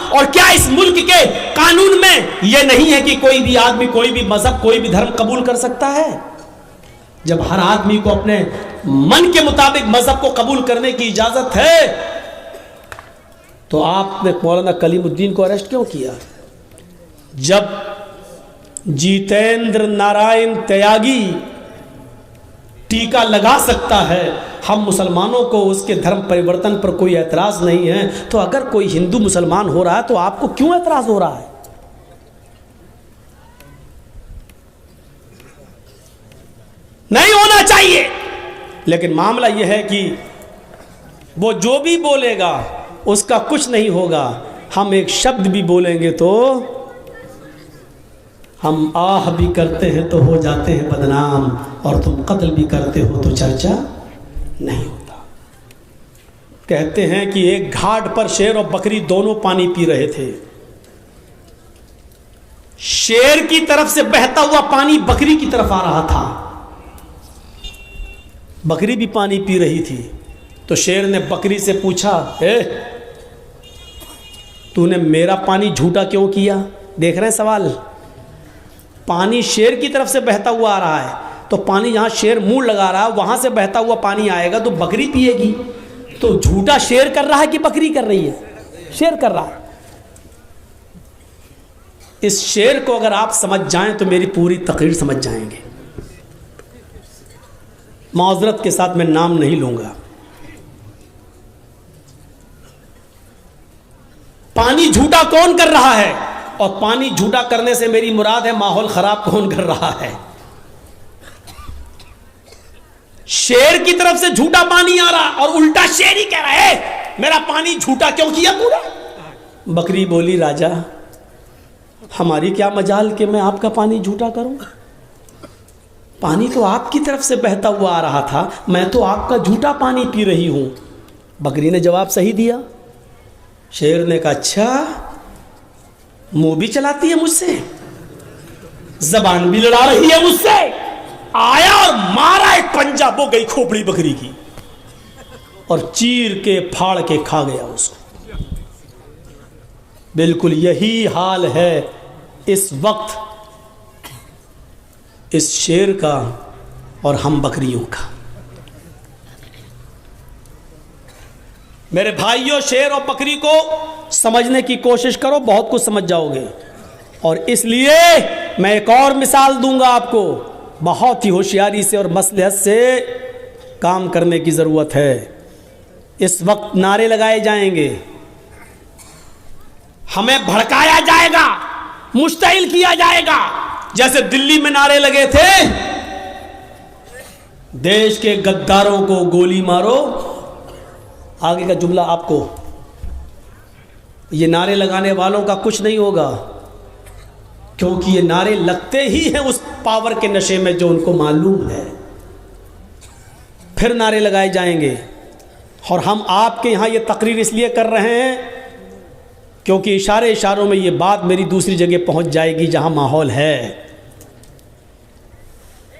اور کیا اس ملک کے قانون میں یہ نہیں ہے کہ کوئی بھی آدمی کوئی بھی مذہب کوئی بھی دھرم قبول کر سکتا ہے؟ جب ہر آدمی کو اپنے من کے مطابق مذہب کو قبول کرنے کی اجازت ہے تو آپ نے مولانا کلیم الدین کو اریسٹ کیوں کیا؟ جب جیتیندر نارائن تیاگی ٹیکا لگا سکتا ہے, ہم مسلمانوں کو اس کے دھرم پریورتن پر کوئی اعتراض نہیں ہے, تو اگر کوئی ہندو مسلمان ہو رہا ہے تو آپ کو کیوں اعتراض ہو رہا ہے؟ نہیں ہونا چاہیے. لیکن معاملہ یہ ہے کہ وہ جو بھی بولے گا اس کا کچھ نہیں ہوگا. ہم ایک شبد بھی بولیں گے تو ہم آہ بھی کرتے ہیں تو ہو جاتے ہیں بدنام, اور تم قتل بھی کرتے ہو تو چرچا نہیں ہوتا. کہتے ہیں کہ ایک گھاٹ پر شیر اور بکری دونوں پانی پی رہے تھے. شیر کی طرف سے بہتا ہوا پانی بکری کی طرف آ رہا تھا. بکری بھی پانی پی رہی تھی. تو شیر نے بکری سے پوچھا, تو نے میرا پانی جھوٹا کیوں کیا؟ دیکھ رہے ہیں سوال. پانی شیر کی طرف سے بہتا ہوا آ رہا ہے, تو پانی جہاں شیر منہ لگا رہا ہے وہاں سے بہتا ہوا پانی آئے گا تو بکری پیے گی. تو جھوٹا شیر کر رہا ہے کہ بکری کر رہی ہے؟ شیر کر رہا ہے. اس شیر کو اگر آپ سمجھ جائیں تو میری پوری تقریر سمجھ جائیں گے. معذرت کے ساتھ میں نام نہیں لوں گا. پانی جھوٹا کون کر رہا ہے؟ اور پانی جھوٹا کرنے سے میری مراد ہے ماحول خراب کون کر رہا ہے؟ شیر کی طرف سے جھوٹا پانی آ رہا اور الٹا شیر ہی کہہ رہا ہے میرا پانی جھوٹا کیوں کیا پورا. بکری بولی راجا ہماری کیا مجال کہ میں آپ کا پانی جھوٹا کروں؟ پانی تو آپ کی طرف سے بہتا ہوا آ رہا تھا, میں تو آپ کا جھوٹا پانی پی رہی ہوں. بکری نے جواب صحیح دیا. شیر نے کہا اچھا منہ بھی چلاتی ہے مجھ سے, زبان بھی لڑا رہی ہے مجھ سے. آیا اور مارا ایک پنجہ, وہ گئی کھوپڑی بکری کی اور چیر کے پھاڑ کے کھا گیا اس کو. بالکل یہی حال ہے اس وقت اس شیر کا اور ہم بکریوں کا. میرے بھائیوں, شیر اور بکری کو سمجھنے کی کوشش کرو, بہت کچھ سمجھ جاؤ گے. اور اس لیے میں ایک اور مثال دوں گا آپ کو, بہت ہی ہوشیاری سے اور مصلحت سے کام کرنے کی ضرورت ہے. اس وقت نعرے لگائے جائیں گے, ہمیں بھڑکایا جائے گا, مشتعل کیا جائے گا. جیسے دلی میں نعرے لگے تھے دیش کے غداروں کو گولی مارو. آگے کا جملہ آپ کو, یہ نعرے لگانے والوں کا کچھ نہیں ہوگا, کیونکہ یہ نعرے لگتے ہی ہیں اس پاور کے نشے میں جو ان کو معلوم ہے. پھر نعرے لگائے جائیں گے. اور ہم آپ کے یہاں یہ تقریر اس لیے کر رہے ہیں کیونکہ اشاروں میں یہ بات میری دوسری جگہ پہنچ جائے گی جہاں ماحول ہے.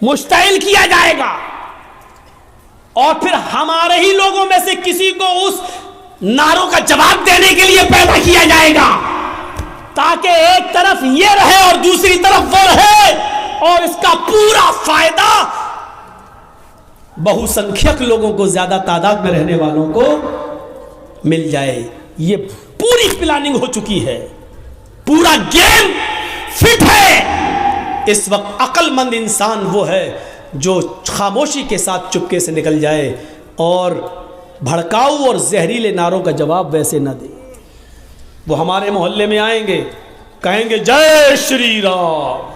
مشتعل کیا جائے گا اور پھر ہمارے ہی لوگوں میں سے کسی کو اس نعروں کا جواب دینے کے لیے پیدا کیا جائے گا, تاکہ ایک طرف یہ رہے اور دوسری طرف وہ رہے, اور اس کا پورا فائدہ بہو سنکھیک لوگوں کو, زیادہ تعداد میں رہنے والوں کو مل جائے. یہ پوری پلاننگ ہو چکی ہے, پورا گیم فٹ ہے. اس وقت عقل مند انسان وہ ہے جو خاموشی کے ساتھ چپکے سے نکل جائے اور بھڑکاؤ اور زہریلے نعروں کا جواب ویسے نہ دے. وہ ہمارے محلے میں آئیں گے, کہیں گے جے شری رام.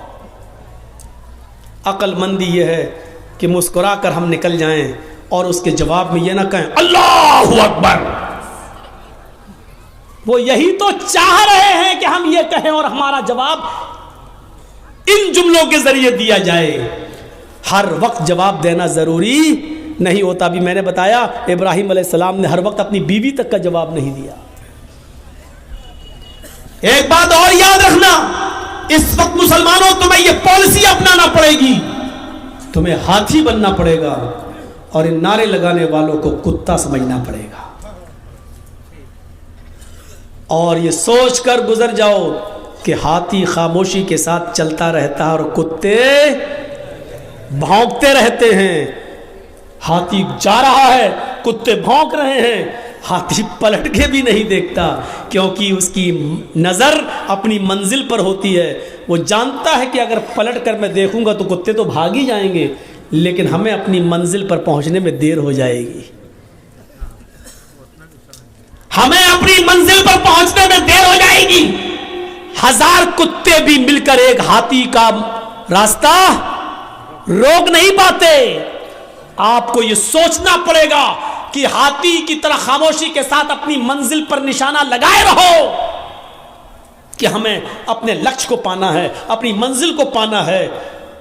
عقل مندی یہ ہے کہ مسکرا کر ہم نکل جائیں اور اس کے جواب میں یہ نہ کہیں اللہ اکبر. وہ یہی تو چاہ رہے ہیں کہ ہم یہ کہیں اور ہمارا جواب ان جملوں کے ذریعے دیا جائے. ہر وقت جواب دینا ضروری نہیں ہوتا. بھی میں نے بتایا ابراہیم علیہ السلام نے ہر وقت اپنی بیوی تک کا جواب نہیں دیا. ایک بات اور یاد رکھنا, اس وقت مسلمانوں تمہیں یہ پالیسی اپنانا پڑے گی, تمہیں ہاتھی بننا پڑے گا اور ان نعرے لگانے والوں کو کتا سمجھنا پڑے گا. اور یہ سوچ کر گزر جاؤ کہ ہاتھی خاموشی کے ساتھ چلتا رہتا ہے اور کتے بھونکتے رہتے ہیں. ہاتھی جا رہا ہے, کتے بھونک رہے ہیں, ہاتھی پلٹ کے بھی نہیں دیکھتا کیونکہ اس کی نظر اپنی منزل پر ہوتی ہے. وہ جانتا ہے کہ اگر پلٹ کر میں دیکھوں گا تو کتے تو بھاگ ہی جائیں گے, لیکن ہمیں اپنی منزل پر پہنچنے میں دیر ہو جائے گی. ہمیں اپنی منزل پر پہنچنے میں دیر ہو جائے گی. 1000 کتے بھی مل کر ایک ہاتھی کا راستہ روک نہیں پاتے. آپ کو یہ سوچنا پڑے گا کہ ہاتھی کی طرح خاموشی کے ساتھ اپنی منزل پر نشانہ لگائے رہو کہ ہمیں اپنے لکش کو پانا ہے, اپنی منزل کو پانا ہے.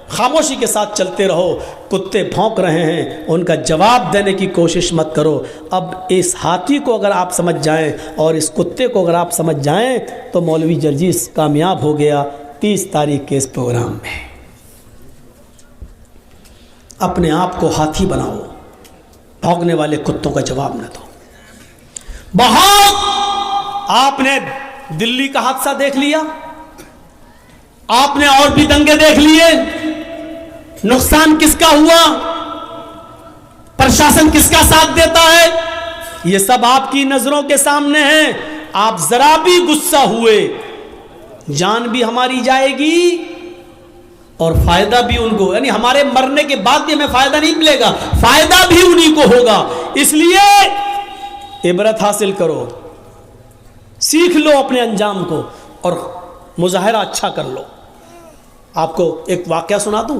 خاموشی کے ساتھ چلتے رہو. کتے بھونک رہے ہیں, ان کا جواب دینے کی کوشش مت کرو. اب اس ہاتھی کو اگر آپ سمجھ جائیں اور اس کتے کو اگر آپ سمجھ جائیں تو مولوی جرجیس کامیاب ہو گیا 30 تاریخ کے اس پروگرام میں. اپنے آپ کو ہاتھی بناؤ, بھونکنے والے کتوں کا جواب نہ دو. بہت آپ نے دلی کا حادثہ دیکھ لیا, آپ نے اور بھی دنگے دیکھ لیے. نقصان کس کا ہوا, پرشاسن کس کا ساتھ دیتا ہے, یہ سب آپ کی نظروں کے سامنے ہیں. آپ ذرا بھی غصہ ہوئے جان بھی ہماری جائے گی اور فائدہ بھی ان کو، یعنی ہمارے مرنے کے بعد بھی ہمیں فائدہ نہیں ملے گا، فائدہ بھی انہی کو ہوگا. اس لیے عبرت حاصل کرو، سیکھ لو اپنے انجام کو اور مظاہرہ اچھا کر لو. آپ کو ایک واقعہ سنا دوں.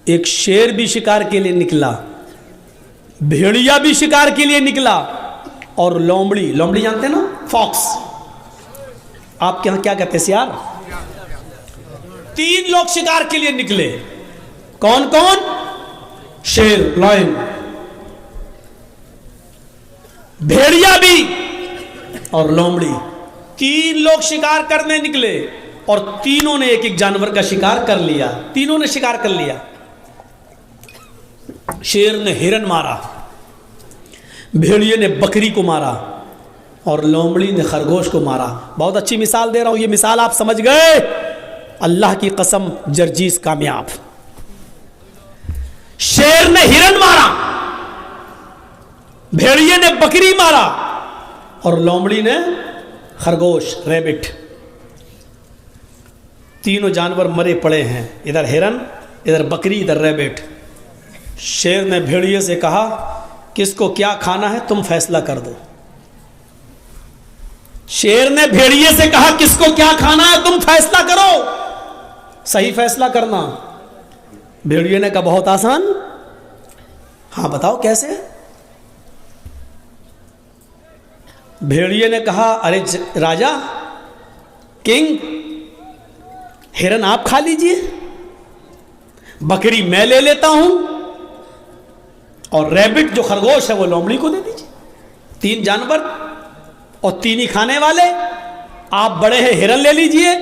ایک شیر بھی شکار کے لیے نکلا، بھیڑیا بھی شکار کے لیے نکلا، اور لومڑی جانتے نا، فاکس، آپ کے یہاں کیا کہتے ہیں سیار، 3 لوگ شکار کے لیے نکلے. کون کون؟ شیر، لائن، بھیڑیا بھی اور لومڑی. 3 لوگ شکار کرنے نکلے اور تینوں نے ایک ایک جانور کا شکار کر لیا. تینوں نے شکار کر لیا. شیر نے ہرن مارا، بھیڑیے نے بکری کو مارا اور لومڑی نے خرگوش کو مارا. بہت اچھی مثال دے رہا ہوں، یہ مثال آپ سمجھ گئے. اللہ کی قسم جرجیس کامیاب. شیر نے ہرن مارا، بھیڑیے نے بکری مارا اور لومڑی نے خرگوش، ریبٹ. تینوں جانور مرے پڑے ہیں، ادھر ہرن، ادھر بکری، ادھر ریبٹ. شیر نے بھیڑیے سے کہا کس کو کیا کھانا ہے تم فیصلہ کر دو. شیر نے بھیڑیے سے کہا کس کو کیا کھانا ہے تم فیصلہ کرو، صحیح فیصلہ کرنا. بھیڑیے نے کہا بہت آسان. ہاں بتاؤ کیسے. بھیڑیے نے کہا ارے راجا، کنگ، ہرن آپ کھا لیجئے، بکری میں لے لیتا ہوں، اور ریبٹ جو خرگوش ہے وہ لومڑی کو دے دیجئے. 3 جانور اور 3 ہی کھانے والے. آپ بڑے ہیں، ہرن لے لیجئے،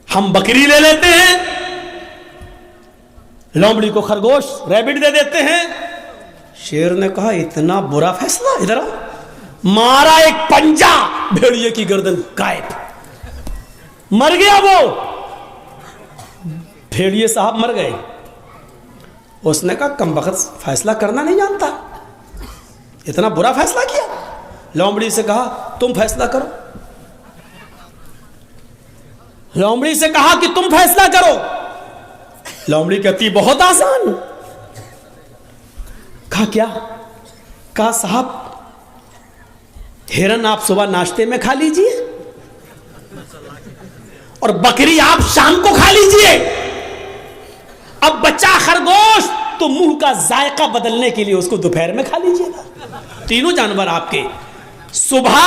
ہم بکری لے لیتے ہیں، لومڑی کو خرگوش، ریبٹ دے دیتے ہیں. شیر نے کہا اتنا برا فیصلہ. ادھر آؤ. مارا ایک پنجا، بھیڑیے کی گردن غائب، مر گیا وہ. بھیڑیے صاحب مر گئے. اس نے کہا کم بخت فیصلہ کرنا نہیں جانتا، اتنا برا فیصلہ کیا. لومڑی سے کہا تم فیصلہ کرو. لومڑی سے کہا کہ تم فیصلہ کرو. لومڑی کہتی بہت آسان. کہا کیا؟ کہا صاحب ہرن آپ صبح ناشتے میں کھا لیجئے اور بکری آپ شام کو کھا لیجئے. اب بچہ خرگوش تو منہ کا ذائقہ بدلنے کے لیے اس کو دوپہر میں کھا لیجئے گا. تینوں جانور آپ کے، صبح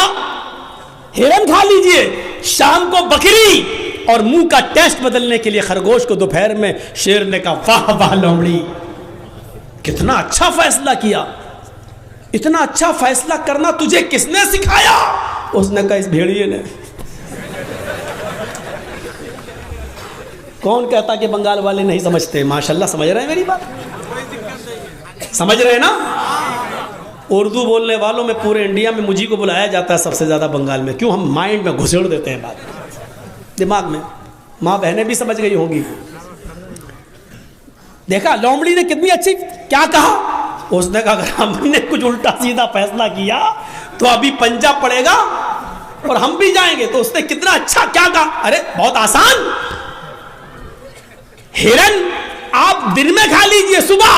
ہرن کھا لیجئے، شام کو بکری، اور منہ کا ٹیسٹ بدلنے کے لیے خرگوش کو دوپہر میں. شیر نے کہا واہ واہ لومڑی، کتنا اچھا فیصلہ کیا. اتنا اچھا فیصلہ کرنا تجھے کس نے سکھایا؟ اس نے کہا اس بھیڑیے نے. کون کہتا کہ بنگال والے نہیں سمجھتے؟ ماشاءاللہ سمجھ رہے ہیں میری بات، سمجھ رہے ہیں نا. اردو بولنے والوں میں پورے انڈیا میں مجھے کو بلایا جاتا ہے سب سے زیادہ بنگال میں. کیوں؟ ہم مائنڈ میں گھسیڑ دیتے ہیں بات دماغ میں. ماں بہنیں بھی سمجھ گئی ہوں گی. دیکھا لومڑی نے کتنی اچھی کیا کہا. اس نے کہا اگر ہم نے کچھ الٹا سیدھا فیصلہ کیا تو ابھی پنجا پڑے گا اور ہم بھی جائیں گے. تو اس نے کتنا اچھا کیا کہا. ارے بہت آسان. ہرن آپ دن میں کھا لیجئے صبح،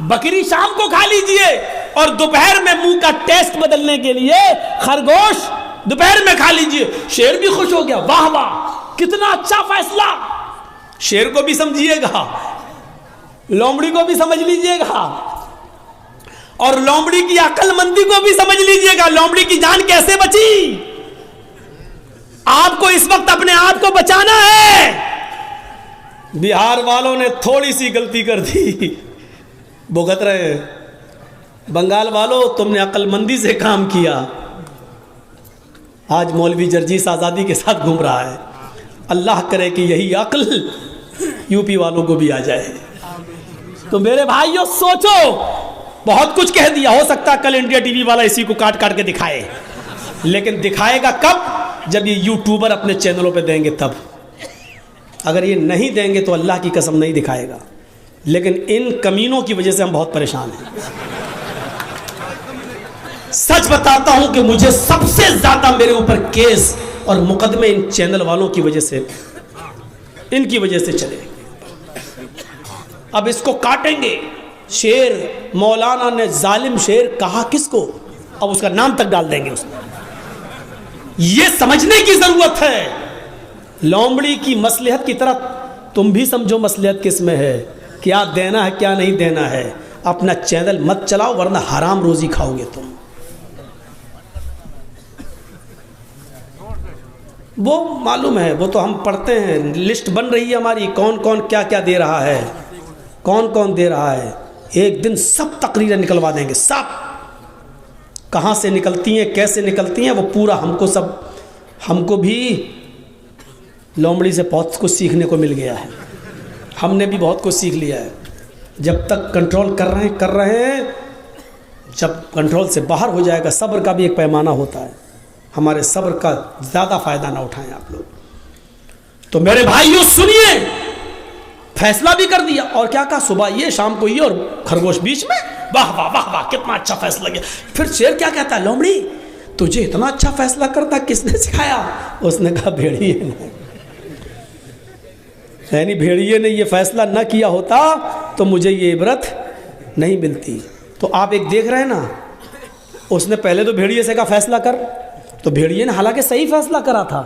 بکری شام کو کھا لیجئے، اور دوپہر میں منہ کا ٹیسٹ بدلنے کے لیے خرگوش دوپہر میں کھا لیجئے. شیر بھی خوش ہو گیا، واہ واہ کتنا اچھا فیصلہ. شیر کو بھی سمجھیے گا، لومڑی کو بھی سمجھ لیجئے گا، اور لومڑی کی عقل مندی کو بھی سمجھ لیجئے گا. لومڑی کی جان کیسے بچی. آپ کو اس وقت اپنے آپ کو بچانا ہے. بہار والوں نے تھوڑی سی غلطی کر دی، بھگت رہے. بنگال والوں تم نے عقل مندی سے کام کیا. آج مولوی جرجیس آزادی کے ساتھ گھوم رہا ہے. اللہ کرے کہ یہی عقل یو پی والوں کو بھی آ جائے. تو میرے بھائیوں سوچو. بہت کچھ کہہ دیا، ہو سکتا ہے کل انڈیا ٹی وی والا اسی کو کاٹ کاٹ کے دکھائے، لیکن دکھائے گا کب؟ جب یہ یوٹیوبر اپنے چینلوں پہ دیں گے تب. اگر یہ نہیں دیں گے تو اللہ کی قسم نہیں دکھائے گا. لیکن ان کمینوں کی وجہ سے ہم بہت پریشان ہیں. سچ بتاتا ہوں کہ مجھے سب سے زیادہ میرے اوپر کیس اور مقدمے ان چینل والوں کی وجہ سے. ان کی وجہ سے چلے. اب اس کو کاٹیں گے. شیر مولانا نے ظالم شیر کہا کس کو؟ اب اس کا نام تک ڈال دیں گے اس میں. یہ سمجھنے کی ضرورت ہے. لومڑی کی مصلحت کی طرح تم بھی سمجھو مصلحت کس میں ہے، کیا دینا ہے کیا نہیں دینا ہے. اپنا چینل مت چلاؤ ورنہ حرام روزی کھاؤ گے تم. وہ معلوم ہے، وہ تو ہم پڑھتے ہیں، لسٹ بن رہی ہے ہماری، کون کون کیا کیا دے رہا ہے، کون کون دے رہا ہے. ایک دن سب تقریریں نکلوا دیں گے، سب کہاں سے نکلتی ہیں کیسے نکلتی ہیں وہ پورا ہم کو بھی لومڑی سے بہت کچھ سیکھنے کو مل گیا ہے. ہم نے بھی بہت کچھ سیکھ لیا ہے. جب تک کنٹرول کر رہے ہیں، جب کنٹرول سے باہر ہو جائے گا. صبر کا بھی ایک پیمانہ ہوتا ہے، ہمارے صبر کا زیادہ فائدہ نہ اٹھائیں آپ لوگ. تو میرے بھائیو سنیے، فیصلہ بھی کر دیا اور کیا کہا، صبح یہ شام کو یہ اور خرگوش بیچ میں. واہ واہ واہ واہ، کتنا اچھا فیصلہ کیا. پھر شیر کیا کہتا ہے، لومڑی تجھے اتنا اچھا فیصلہ کرتا کس نے سکھایا؟ اس نے کہا بھیڑیے نے. یعنی بھیڑیے نے یہ فیصلہ نہ کیا ہوتا تو مجھے یہ عبرت نہیں ملتی. تو آپ ایک دیکھ رہے ہیں نا، اس نے پہلے تو بھیڑیے سے کہا فیصلہ کر، تو بھیڑیے نے حالانکہ صحیح فیصلہ کرا تھا.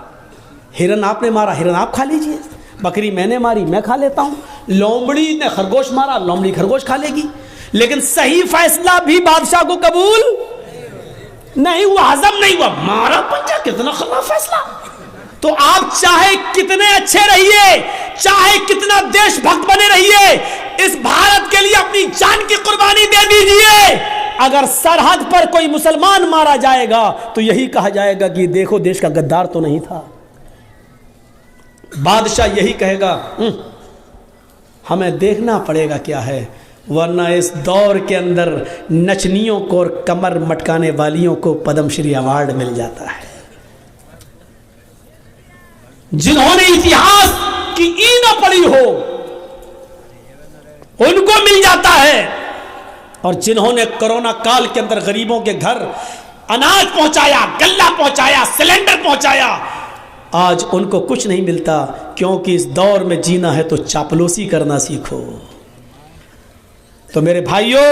ہرن آپ نے مارا، ہرن آپ کھا لیجئے. بکری میں نے ماری، میں کھا لیتا ہوں. لومڑی نے خرگوش مارا، لومڑی خرگوش کھا لے گی. لیکن صحیح فیصلہ بھی بادشاہ کو قبول نہیں ہوا، ہضم نہیں ہوا. مارا پنجا، کتنا خلاف فیصلہ. تو آپ چاہے کتنے اچھے رہیے، چاہے کتنا دیش بھکت بنے رہیے، اس بھارت کے لیے اپنی جان کی قربانی دے دیجئے. اگر سرحد پر کوئی مسلمان مارا جائے گا تو یہی کہا جائے گا کہ دیکھو دیش کا غدار تو نہیں تھا. بادشاہ یہی کہے گا ہمیں دیکھنا پڑے گا کیا ہے، ورنہ اس دور کے اندر نچنیوں کو اور کمر مٹکانے والیوں کو پدم شری ایوارڈ مل جاتا ہے. جنہوں نے اتہاس کی ای نہ پڑی ہو ان کو مل جاتا ہے، اور جنہوں نے کرونا کال کے اندر غریبوں کے گھر اناج پہنچایا، غلہ پہنچایا، سلنڈر پہنچایا، آج ان کو کچھ نہیں ملتا. کیونکہ اس دور میں جینا ہے تو چاپلوسی کرنا سیکھو. تو میرے بھائیو،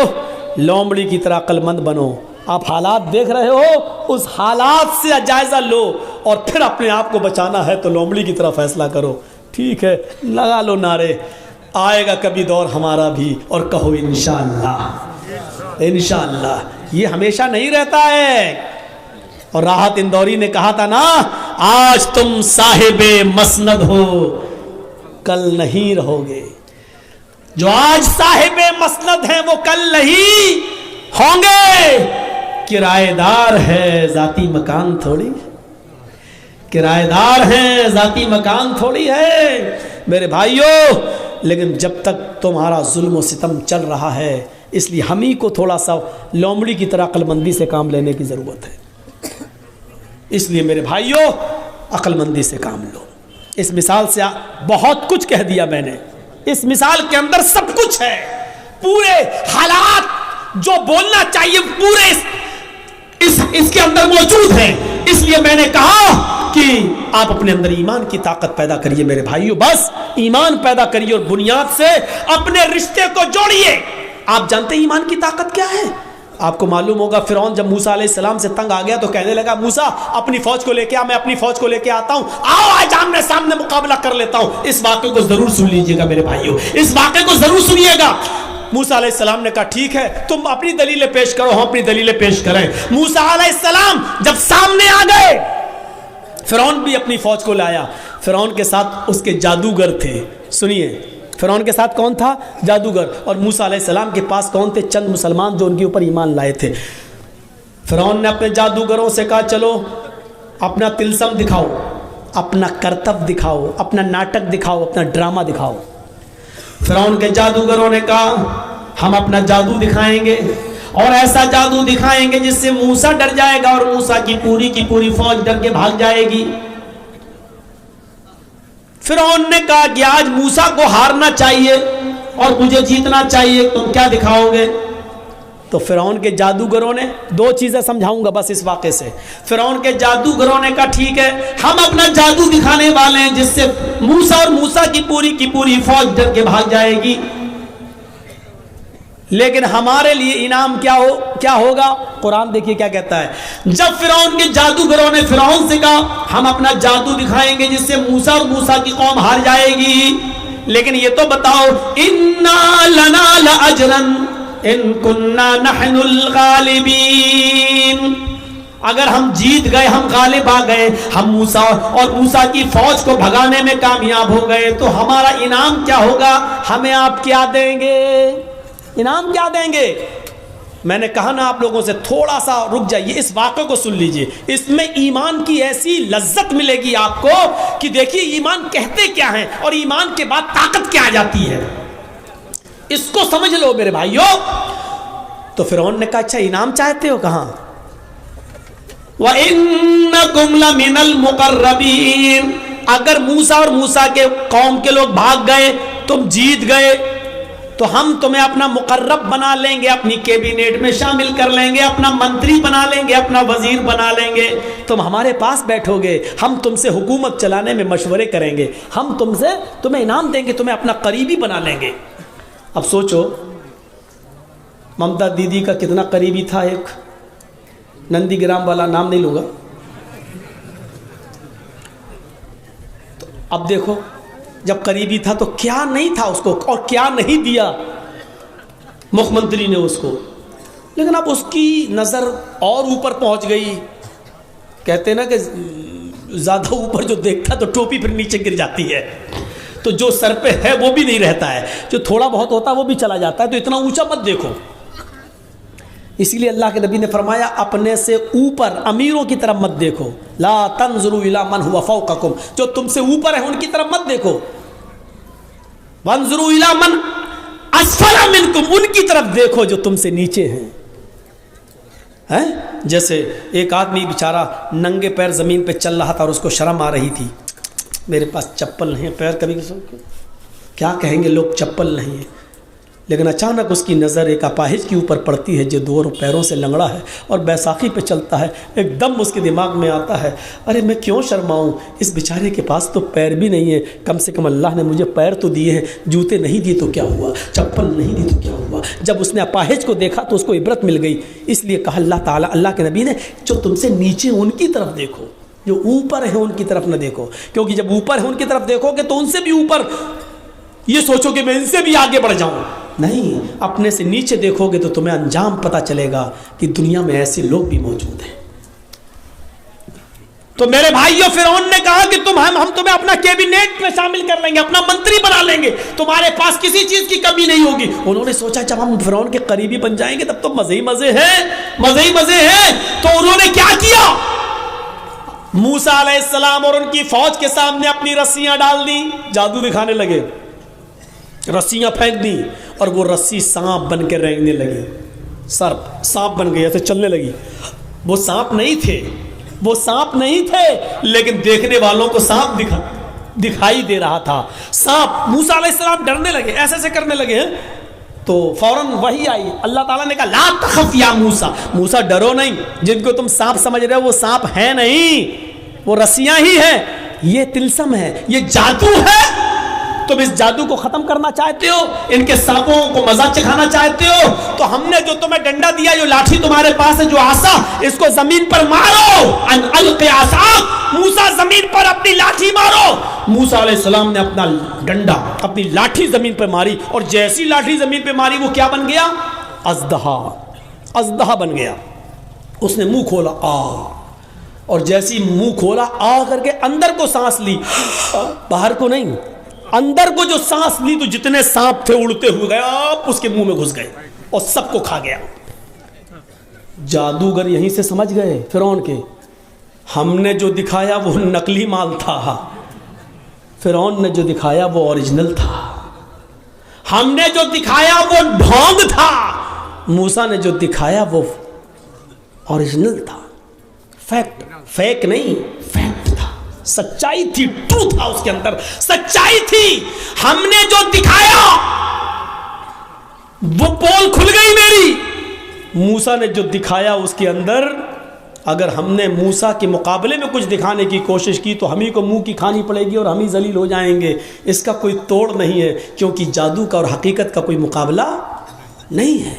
لومڑی کی طرح عقل مند بنو. آپ حالات دیکھ رہے ہو، اس حالات سے جائزہ لو اور پھر اپنے آپ کو بچانا ہے تو لومڑی کی طرح فیصلہ کرو. ٹھیک ہے، لگا لو نعرے، آئے گا کبھی دور ہمارا بھی، اور کہو انشاءاللہ. انشاءاللہ یہ ہمیشہ نہیں رہتا ہے. اور راحت اندوری نے کہا تھا نا، آج تم صاحب مسند ہو کل نہیں رہو گے. جو آج صاحب مسند ہیں وہ کل نہیں ہوں گے. کرایہ دار ہے ذاتی مکان تھوڑی، کرایہ دار ہیں ذاتی مکان تھوڑی ہے میرے بھائیو. لیکن جب تک تمہارا ظلم و ستم چل رہا ہے، اس لیے ہم ہی کو تھوڑا سا لومڑی کی طرح عقل مندی سے کام لینے کی ضرورت ہے. اس لیے میرے بھائیو، عقل مندی سے کام لو. اس مثال سے بہت کچھ کہہ دیا میں نے. اس مثال کے اندر سب کچھ ہے، پورے حالات جو بولنا چاہیے پورے اس کے اندر موجود ہیں. اس لیے میں نے کہا کہ آپ اپنے اندر ایمان کی طاقت پیدا کریے میرے بھائیو. بس ایمان پیدا کریے اور بنیاد سے اپنے رشتے کو جوڑیے. آپ جانتے ہیں ایمان کی طاقت کیا ہے؟ آپ کو معلوم ہوگا فرعون جب موسیٰ علیہ السلام سے تنگ آ گیا تو کہنے لگا موسیٰ اپنی فوج کو لے کے آ، میں اپنی فوج کو لے کے آتا ہوں، آؤ آج آمنے سامنے مقابلہ کر لیتا ہوں. اس واقعے کو ضرور سن لیجئے گا میرے بھائیو، اس واقعے کو ضرور سنیے گا. موسیٰ علیہ السلام نے کہا ٹھیک ہے، تم اپنی دلیلیں پیش کرو، ہم اپنی دلیلیں پیش کریں. موسیٰ علیہ السلام جب سامنے آ گئے، فرعون بھی اپنی فوج کو لایا. فرعون کے ساتھ اس کے جادوگر تھے. سنیے، فرعون کے ساتھ کون تھا؟ جادوگر. اور موسیٰ علیہ السلام کے پاس کون تھے؟ چند مسلمان جو ان کے اوپر ایمان لائے تھے. فرعون نے اپنے جادوگروں سے کہا چلو اپنا طلسم دکھاؤ، اپنا کرتب دکھاؤ، اپنا ناٹک دکھاؤ، اپنا ڈرامہ دکھاؤ. فرعون کے جادوگروں نے کہا ہم اپنا جادو دکھائیں گے اور ایسا جادو دکھائیں گے جس سے موسیٰ ڈر جائے گا اور موسیٰ کی پوری فوج ڈر کے بھاگ جائے گی. فرعون نے کہا کہ آج موسیٰ کو ہارنا چاہیے اور مجھے جیتنا چاہیے، تم کیا دکھاؤ گے؟ تو فرعون کے جادوگروں نے دو چیزیں سمجھاؤں گا بس اس واقعے سے. فرعون کے جادوگروں نے کہا ٹھیک ہے ہم اپنا جادو دکھانے والے ہیں جس سے موسیٰ اور موسیٰ کی پوری فوج ڈر کے بھاگ جائے گی, لیکن ہمارے لیے انعام کیا ہوگا. قرآن دیکھیے کیا کہتا ہے. جب فرعون کے جادوگروں نے فرعون سے کہا ہم اپنا جادو دکھائیں گے جس سے موسیٰ اور موسیٰ کی قوم ہار جائے گی, لیکن یہ تو بتاؤ انا لنا لاجرا ان کننا نحن الغالبین, اگر ہم جیت گئے, ہم غالب آ گئے, ہم موسیٰ اور موسیٰ کی فوج کو بھگانے میں کامیاب ہو گئے تو ہمارا انعام کیا ہوگا, ہمیں آپ کیا دیں گے, انعام کیا دیں گے. میں نے کہا نا آپ لوگوں سے تھوڑا سا رک جائیے, اس واقعے کو سن لیجئے, اس میں ایمان کی ایسی لذت ملے گی آپ کو کہ دیکھیے ایمان کہتے کیا ہیں اور ایمان کے بعد طاقت کیا آ جاتی ہے, اس کو سمجھ لو میرے بھائیو. تو فرعون نے کہا اچھا انعام چاہتے ہو, کہاں, وَإِنَّكُمْ لَمِنَ الْمُقَرَّبِينَ, اگر موسیٰ اور موسیٰ کے قوم کے لوگ بھاگ گئے, تم جیت گئے, تو ہم تمہیں اپنا مقرب بنا لیں گے, اپنی کیبینٹ میں شامل کر لیں گے, اپنا منتری بنا لیں گے, اپنا وزیر بنا لیں گے, تم ہمارے پاس بیٹھو گے, ہم تم سے حکومت چلانے میں مشورے کریں گے, ہم تمہیں انعام دیں گے, تمہیں اپنا قریبی بنا لیں گے. اب سوچو ممتا دیدی کا کتنا قریبی تھا ایک نندی گرام والا, نام نہیں لوں گا. تو اب دیکھو جب قریبی تھا تو کیا نہیں تھا اس کو اور کیا نہیں دیا مکھ منتری نے اس کو, لیکن اب اس کی نظر اور اوپر پہنچ گئی. کہتے ہیں نا کہ زیادہ اوپر جو دیکھتا تو ٹوپی پھر نیچے گر جاتی ہے, تو جو سر پہ ہے وہ بھی نہیں رہتا ہے, جو تھوڑا بہت ہوتا ہے وہ بھی چلا جاتا ہے, تو اتنا اونچا مت دیکھو. اسی لیے اللہ کے نبی نے فرمایا اپنے سے اوپر امیروں کی طرف مت دیکھو, لا تنظروا الی من هو فوقکم, جو تم سے اوپر ہے ان کی طرف مت دیکھو, وانظروا الی من اسفل منکم, ان کی طرف دیکھو جو تم سے نیچے ہیں. جیسے ایک آدمی بیچارہ ننگے پیر زمین پہ چل رہا تھا اور اس کو شرم آ رہی تھی, میرے پاس چپل نہیں ہے, پیر کبھی کیا کہیں گے لوگ چپل نہیں ہے, لیکن اچانک اس کی نظر ایک اپاہج کے اوپر پڑتی ہے جو دو پیروں سے لنگڑا ہے اور بیساکھی پہ چلتا ہے. ایک دم اس کے دماغ میں آتا ہے ارے میں کیوں شرماؤں, اس بیچارے کے پاس تو پیر بھی نہیں ہے, کم سے کم اللہ نے مجھے پیر تو دیے ہیں, جوتے نہیں دیے تو کیا ہوا, چپل نہیں دی تو کیا ہوا. جب اس نے اپاہج کو دیکھا تو اس کو عبرت مل گئی. اس لیے کہا اللہ تعالیٰ, اللہ کے نبی نے, جو تم سے نیچے ان کی طرف دیکھو, جو اوپر ہے ان کی طرف نہ دیکھو, کیونکہ جب اوپر ہے ان کی طرف دیکھو گے تو ان سے بھی اوپر یہ سوچو کہ میں ان سے بھی آگے بڑھ جاؤں. نہیں, اپنے سے نیچے دیکھو گے تو تمہیں انجام پتہ چلے گا کہ دنیا میں ایسے لوگ بھی موجود ہیں. تو میرے بھائیوں فرعون نے کہا کہ ہم تمہیں اپنا کیبینٹ میں شامل کر لیں گے, اپنا منتری بنا لیں گے, تمہارے پاس کسی چیز کی کمی نہیں ہوگی. انہوں نے سوچا جب ہم فرعون کے قریبی بن جائیں گے تب تو مزے ہی مزے ہیں. تو انہوں نے کیا کیا, موسیٰ علیہ السلام اور ان کی فوج کے سامنے اپنی رسیاں ڈال دی, جادو دکھانے لگے, رسیاں پھینک دی اور وہ رسی سانپ بن کے رینگنے لگی. سانپ بن گئی, ایسے چلنے لگی. وہ سانپ نہیں تھے لیکن دیکھنے والوں کو سانپ دکھائی دے رہا تھا. سانپ, موسیٰ علیہ السلام ڈرنے لگے, ایسے کرنے لگے. تو فوراً وحی آئی, اللہ تعالیٰ نے کہا لا تخف یا موسیٰ, موسیٰ ڈرو نہیں, جن کو تم سانپ سمجھ رہے ہو وہ سانپ ہے نہیں, وہ رسیاں ہی ہیں, یہ طلسم ہے, یہ جادو ہے. تم اس جادو کو ختم کرنا چاہتے ہو, ان کے سانپوں کو مزہ چکھانا چاہتے ہو, تو ہم نے جو تمہیں ڈنڈا دیا, جو لاٹھی تمہارے پاس ہے, جو آسا, اس کو زمین پر مارو. ان القی عصاک, موسیٰ زمین پر اپنی لاٹھی مارو. موسیٰ علیہ السلام نے اپنا ڈنڈا, اپنی لاٹھی زمین پر ماری, اور جیسی لاٹھی زمین پہ ماری وہ کیا بن گیا, اژدہا بن گیا. اس نے منہ کھولا, اور جیسی منہ کھولا کر کے اندر کو سانس لی, باہر کو نہیں, اندر کو جو سانس لی تو جتنے سانپ تھے اڑتے ہوئے گئے, آپ اس کے منہ میں گھس گئے اور سب کو کھا گیا. جادوگر یہیں سے سمجھ گئے فرعون کے, ہم نے جو دکھایا وہ نقلی مال تھا, فرعون نے جو دکھایا وہ اوریجنل تھا. ہم نے جو دکھایا وہ ڈھونگ تھا, موسیٰ نے جو دکھایا وہ اوریجنل تھا. فیک نہیں, فیکٹ تھا, سچائی تھی, ٹروتھ تھا اس کے اندر, سچائی تھی. ہم نے جو دکھایا وہ پول کھل گئی میری, موسیٰ نے جو دکھایا اس کے اندر اگر ہم نے موسیٰ کے مقابلے میں کچھ دکھانے کی کوشش کی تو ہم ہی کو منہ کی کھانی پڑے گی اور ہم ہی ذلیل ہو جائیں گے. اس کا کوئی توڑ نہیں ہے، کیونکہ جادو کا اور حقیقت کا کوئی مقابلہ نہیں ہے.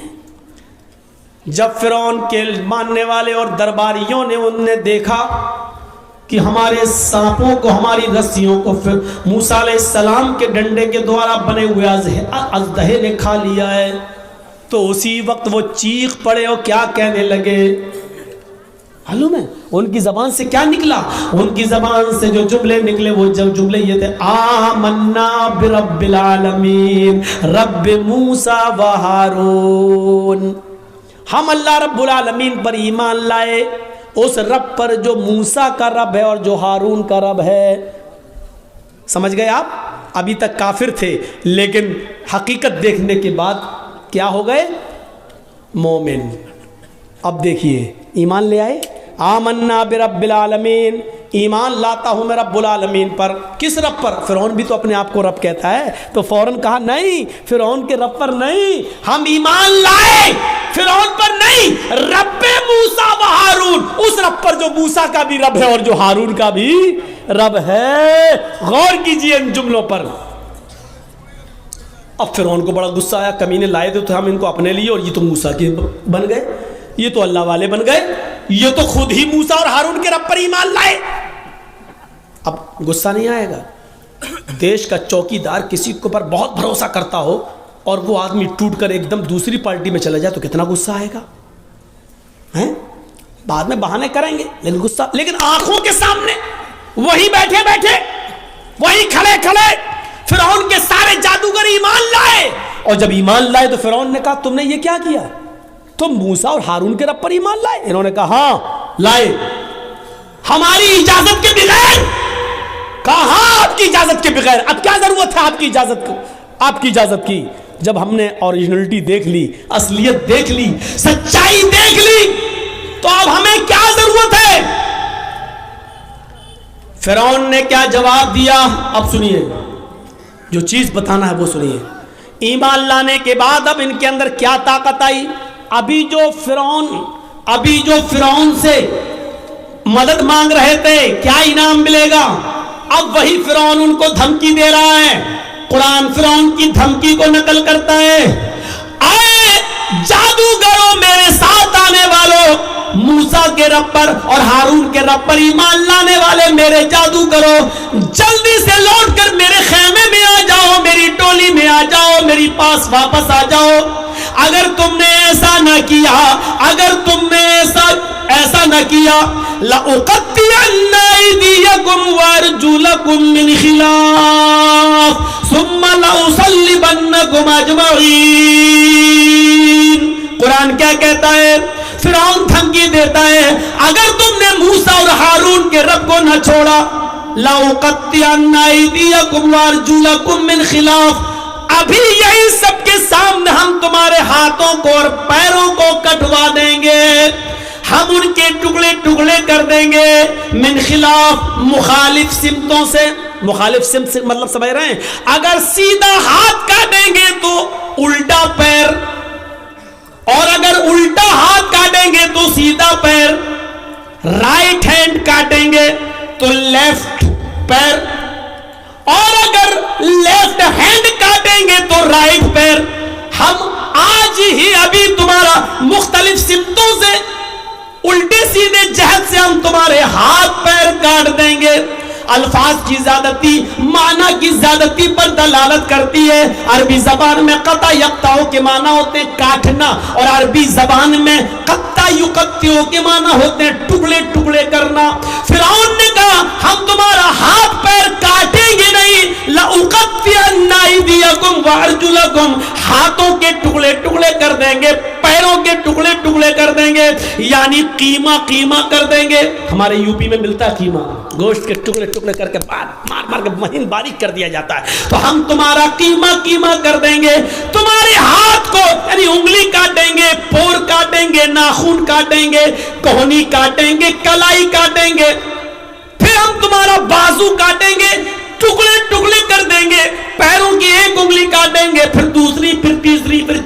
جب فرعون کے ماننے والے اور درباریوں نے ان نے دیکھا کہ ہمارے سانپوں کو، ہماری رسیوں کو موسیٰ علیہ السلام کے ڈنڈے کے دوارا بنے ہوئے اژدہے نے کھا لیا ہے، تو اسی وقت وہ چیخ پڑے اور کیا کہنے لگے. معلوم ہے ان کی زبان سے کیا نکلا؟ ان کی زبان سے جو جملے نکلے وہ جملے یہ تھے، آمنا برب العالمین رب موسیٰ و ہارون. ہم اللہ رب العالمین پر ایمان لائے، اس رب پر جو موسیٰ کا رب ہے اور جو ہارون کا رب ہے. سمجھ گئے آپ؟ ابھی تک کافر تھے لیکن حقیقت دیکھنے کے بعد کیا ہو گئے؟ مومن. اب دیکھیے ایمان لے آئے. آمنا برب العالمین، ایمان لاتا ہوں میں رب العالمین پر. کس رب پر؟ فرعون بھی تو اپنے آپ کو رب کہتا ہے، تو فوراً کہا نہیں، فرعون کے رب پر نہیں، ہم ایمان لائے فرعون پر نہیں، رب موسیٰ و ہارون، اس رب پر جو موسیٰ کا بھی رب ہے اور جو ہارون کا بھی رب ہے. غور کیجئے ان جملوں پر. اب فرعون کو بڑا غصہ آیا، کمینے لائے تو ہم ان کو اپنے لیے اور یہ تو موسیٰ کے بن گئے، یہ تو اللہ والے بن گئے، یہ تو خود ہی موسیٰ اور ہارون کے رب پر ایمان لائے. اب غصہ نہیں آئے گا؟ دیش کا چوکیدار کسی کے اوپر بہت بھروسہ کرتا ہو اور وہ آدمی ٹوٹ کر ایک دم دوسری پارٹی میں چلا جائے تو کتنا غصہ آئے گا؟ بعد میں بہانے کریں گے لیکن غصہ، لیکن آنکھوں کے سامنے وہی بیٹھے بیٹھے، وہی کھڑے کھڑے فرعون کے سارے جادوگر ایمان لائے. اور جب ایمان لائے تو فرعون نے کہا تم نے یہ کیا کیا؟ تم موسیٰ اور ہارون کے رب پر ایمان لائے؟ انہوں نے کہا ہاں لائے، ہماری اجازت کے بغیر. کہا ہاں آپ کی اجازت کے بغیر. اب کیا ضرورت ہے آپ کی اجازت کو؟ آپ کی اجازت کی. جب ہم نے اوریجنلٹی دیکھ لی، اصلیت دیکھ لی، سچائی دیکھ لی، تو اب ہمیں کیا ضرورت ہے؟ فرعون نے کیا جواب دیا؟ اب سنیے، جو چیز بتانا ہے وہ سنیے. ایمان لانے کے بعد اب ان کے اندر کیا طاقت آئی؟ ابھی جو فرعون سے مدد مانگ رہے تھے کیا انعام ملے گا، اب وہی فرعون ان کو دھمکی دے رہا ہے. قرآن فرعون کی دھمکی کو نقل کرتا ہے، اے جادوگروں میرے ساتھ آنے والوں، موسیٰ کے رب پر اور ہارون کے رب پر ایمان لانے والے میرے جادوگروں، جلدی سے لوٹ کر میرے خیمے میں آ جاؤ، میری ٹولی میں آ جاؤ، میری پاس واپس آ جاؤ. اگر تم نے ایسا نہ کیا، اگر تم نے ایسا نہ کیا، لَأُقَطِّعَنَّ أَيْدِيَكُمْ وَأَرْجُلَكُمْ مِنْ خِلَافٍ ثُمَّ لَأُصَلِّبَنَّكُمْ أَجْمَعِينَ. قرآن کیا کہتا ہے؟ فرعون دھمکی دیتا ہے اگر تم نے موسیٰ اور ہارون کے رب کو نہ چھوڑا، لَأُقَطِّعَنَّ أَيْدِيَكُمْ وَأَرْجُلَكُمْ مِنْ خِلَافٍ، ابھی یہی سب کے سامنے ہم تمہارے ہاتھوں کو اور پیروں کو کٹوا دیں گے، ہم ان کے ٹکڑے ٹکڑے کر دیں گے. من خلاف، مخالف سمتوں سے. مخالف سمت سے مطلب سمجھ رہے ہیں؟ اگر سیدھا ہاتھ کاٹیں گے تو الٹا پیر، اور اگر الٹا ہاتھ کاٹیں گے تو سیدھا پیر. رائٹ ہینڈ کاٹیں گے تو لیفٹ پیر، اور اگر لیفٹ ہینڈ کاٹیں گے تو رائٹ پیر. ہم آج ہی ابھی تمہارا مختلف سمتوں سے، الٹے سیدھے جہت سے ہم تمہارے ہاتھ پیر کاٹ دیں گے. الفاظ کی زیادتی معنی کی زیادتی پر دلالت کرتی ہے. عربی زبان میں قطع یقطع کے معنی ہوتے ہیں کاٹنا، اور عربی زبان میں قطع یقطع کے معنی ہوتے ہیں ٹکڑے ٹکڑے کرنا. فرعون نے کہا ہم تمہارا ہاتھ پیر کاٹیں گے نہیں، لَأُقَطِّعَنَّ أَيْدِيَكُمْ وَأَرْجُلَكُمْ، ہاتھوں کے ٹکڑے ٹکڑے کر دیں گے، پیروں کے ٹکڑے ٹکڑے کر دیں گے، یعنی قیمہ قیمہ کر دیں گے. ہمارے یو پی میں ملتا ہے قیمہ، گوشت کے ٹکڑے ٹکڑے کر کے مار مار کے مہین باریک کر دیا جاتا ہے. تو ہم تمہارا قیمہ قیمہ کر دیں گے، تمہارے ہاتھ کو یعنی انگلی کاٹیں گے، پور کاٹیں گے، ناخن کاٹیں گے، کوہنی کاٹیں گے، کلائی کاٹیں گے، پھر ہم تمہارا بازو کاٹیں گے، ٹکڑے ٹکڑے کر دیں گے، پیروں کی ایک انگلی کاٹیں گے، پھر دوسری، پھر تیسری، پھر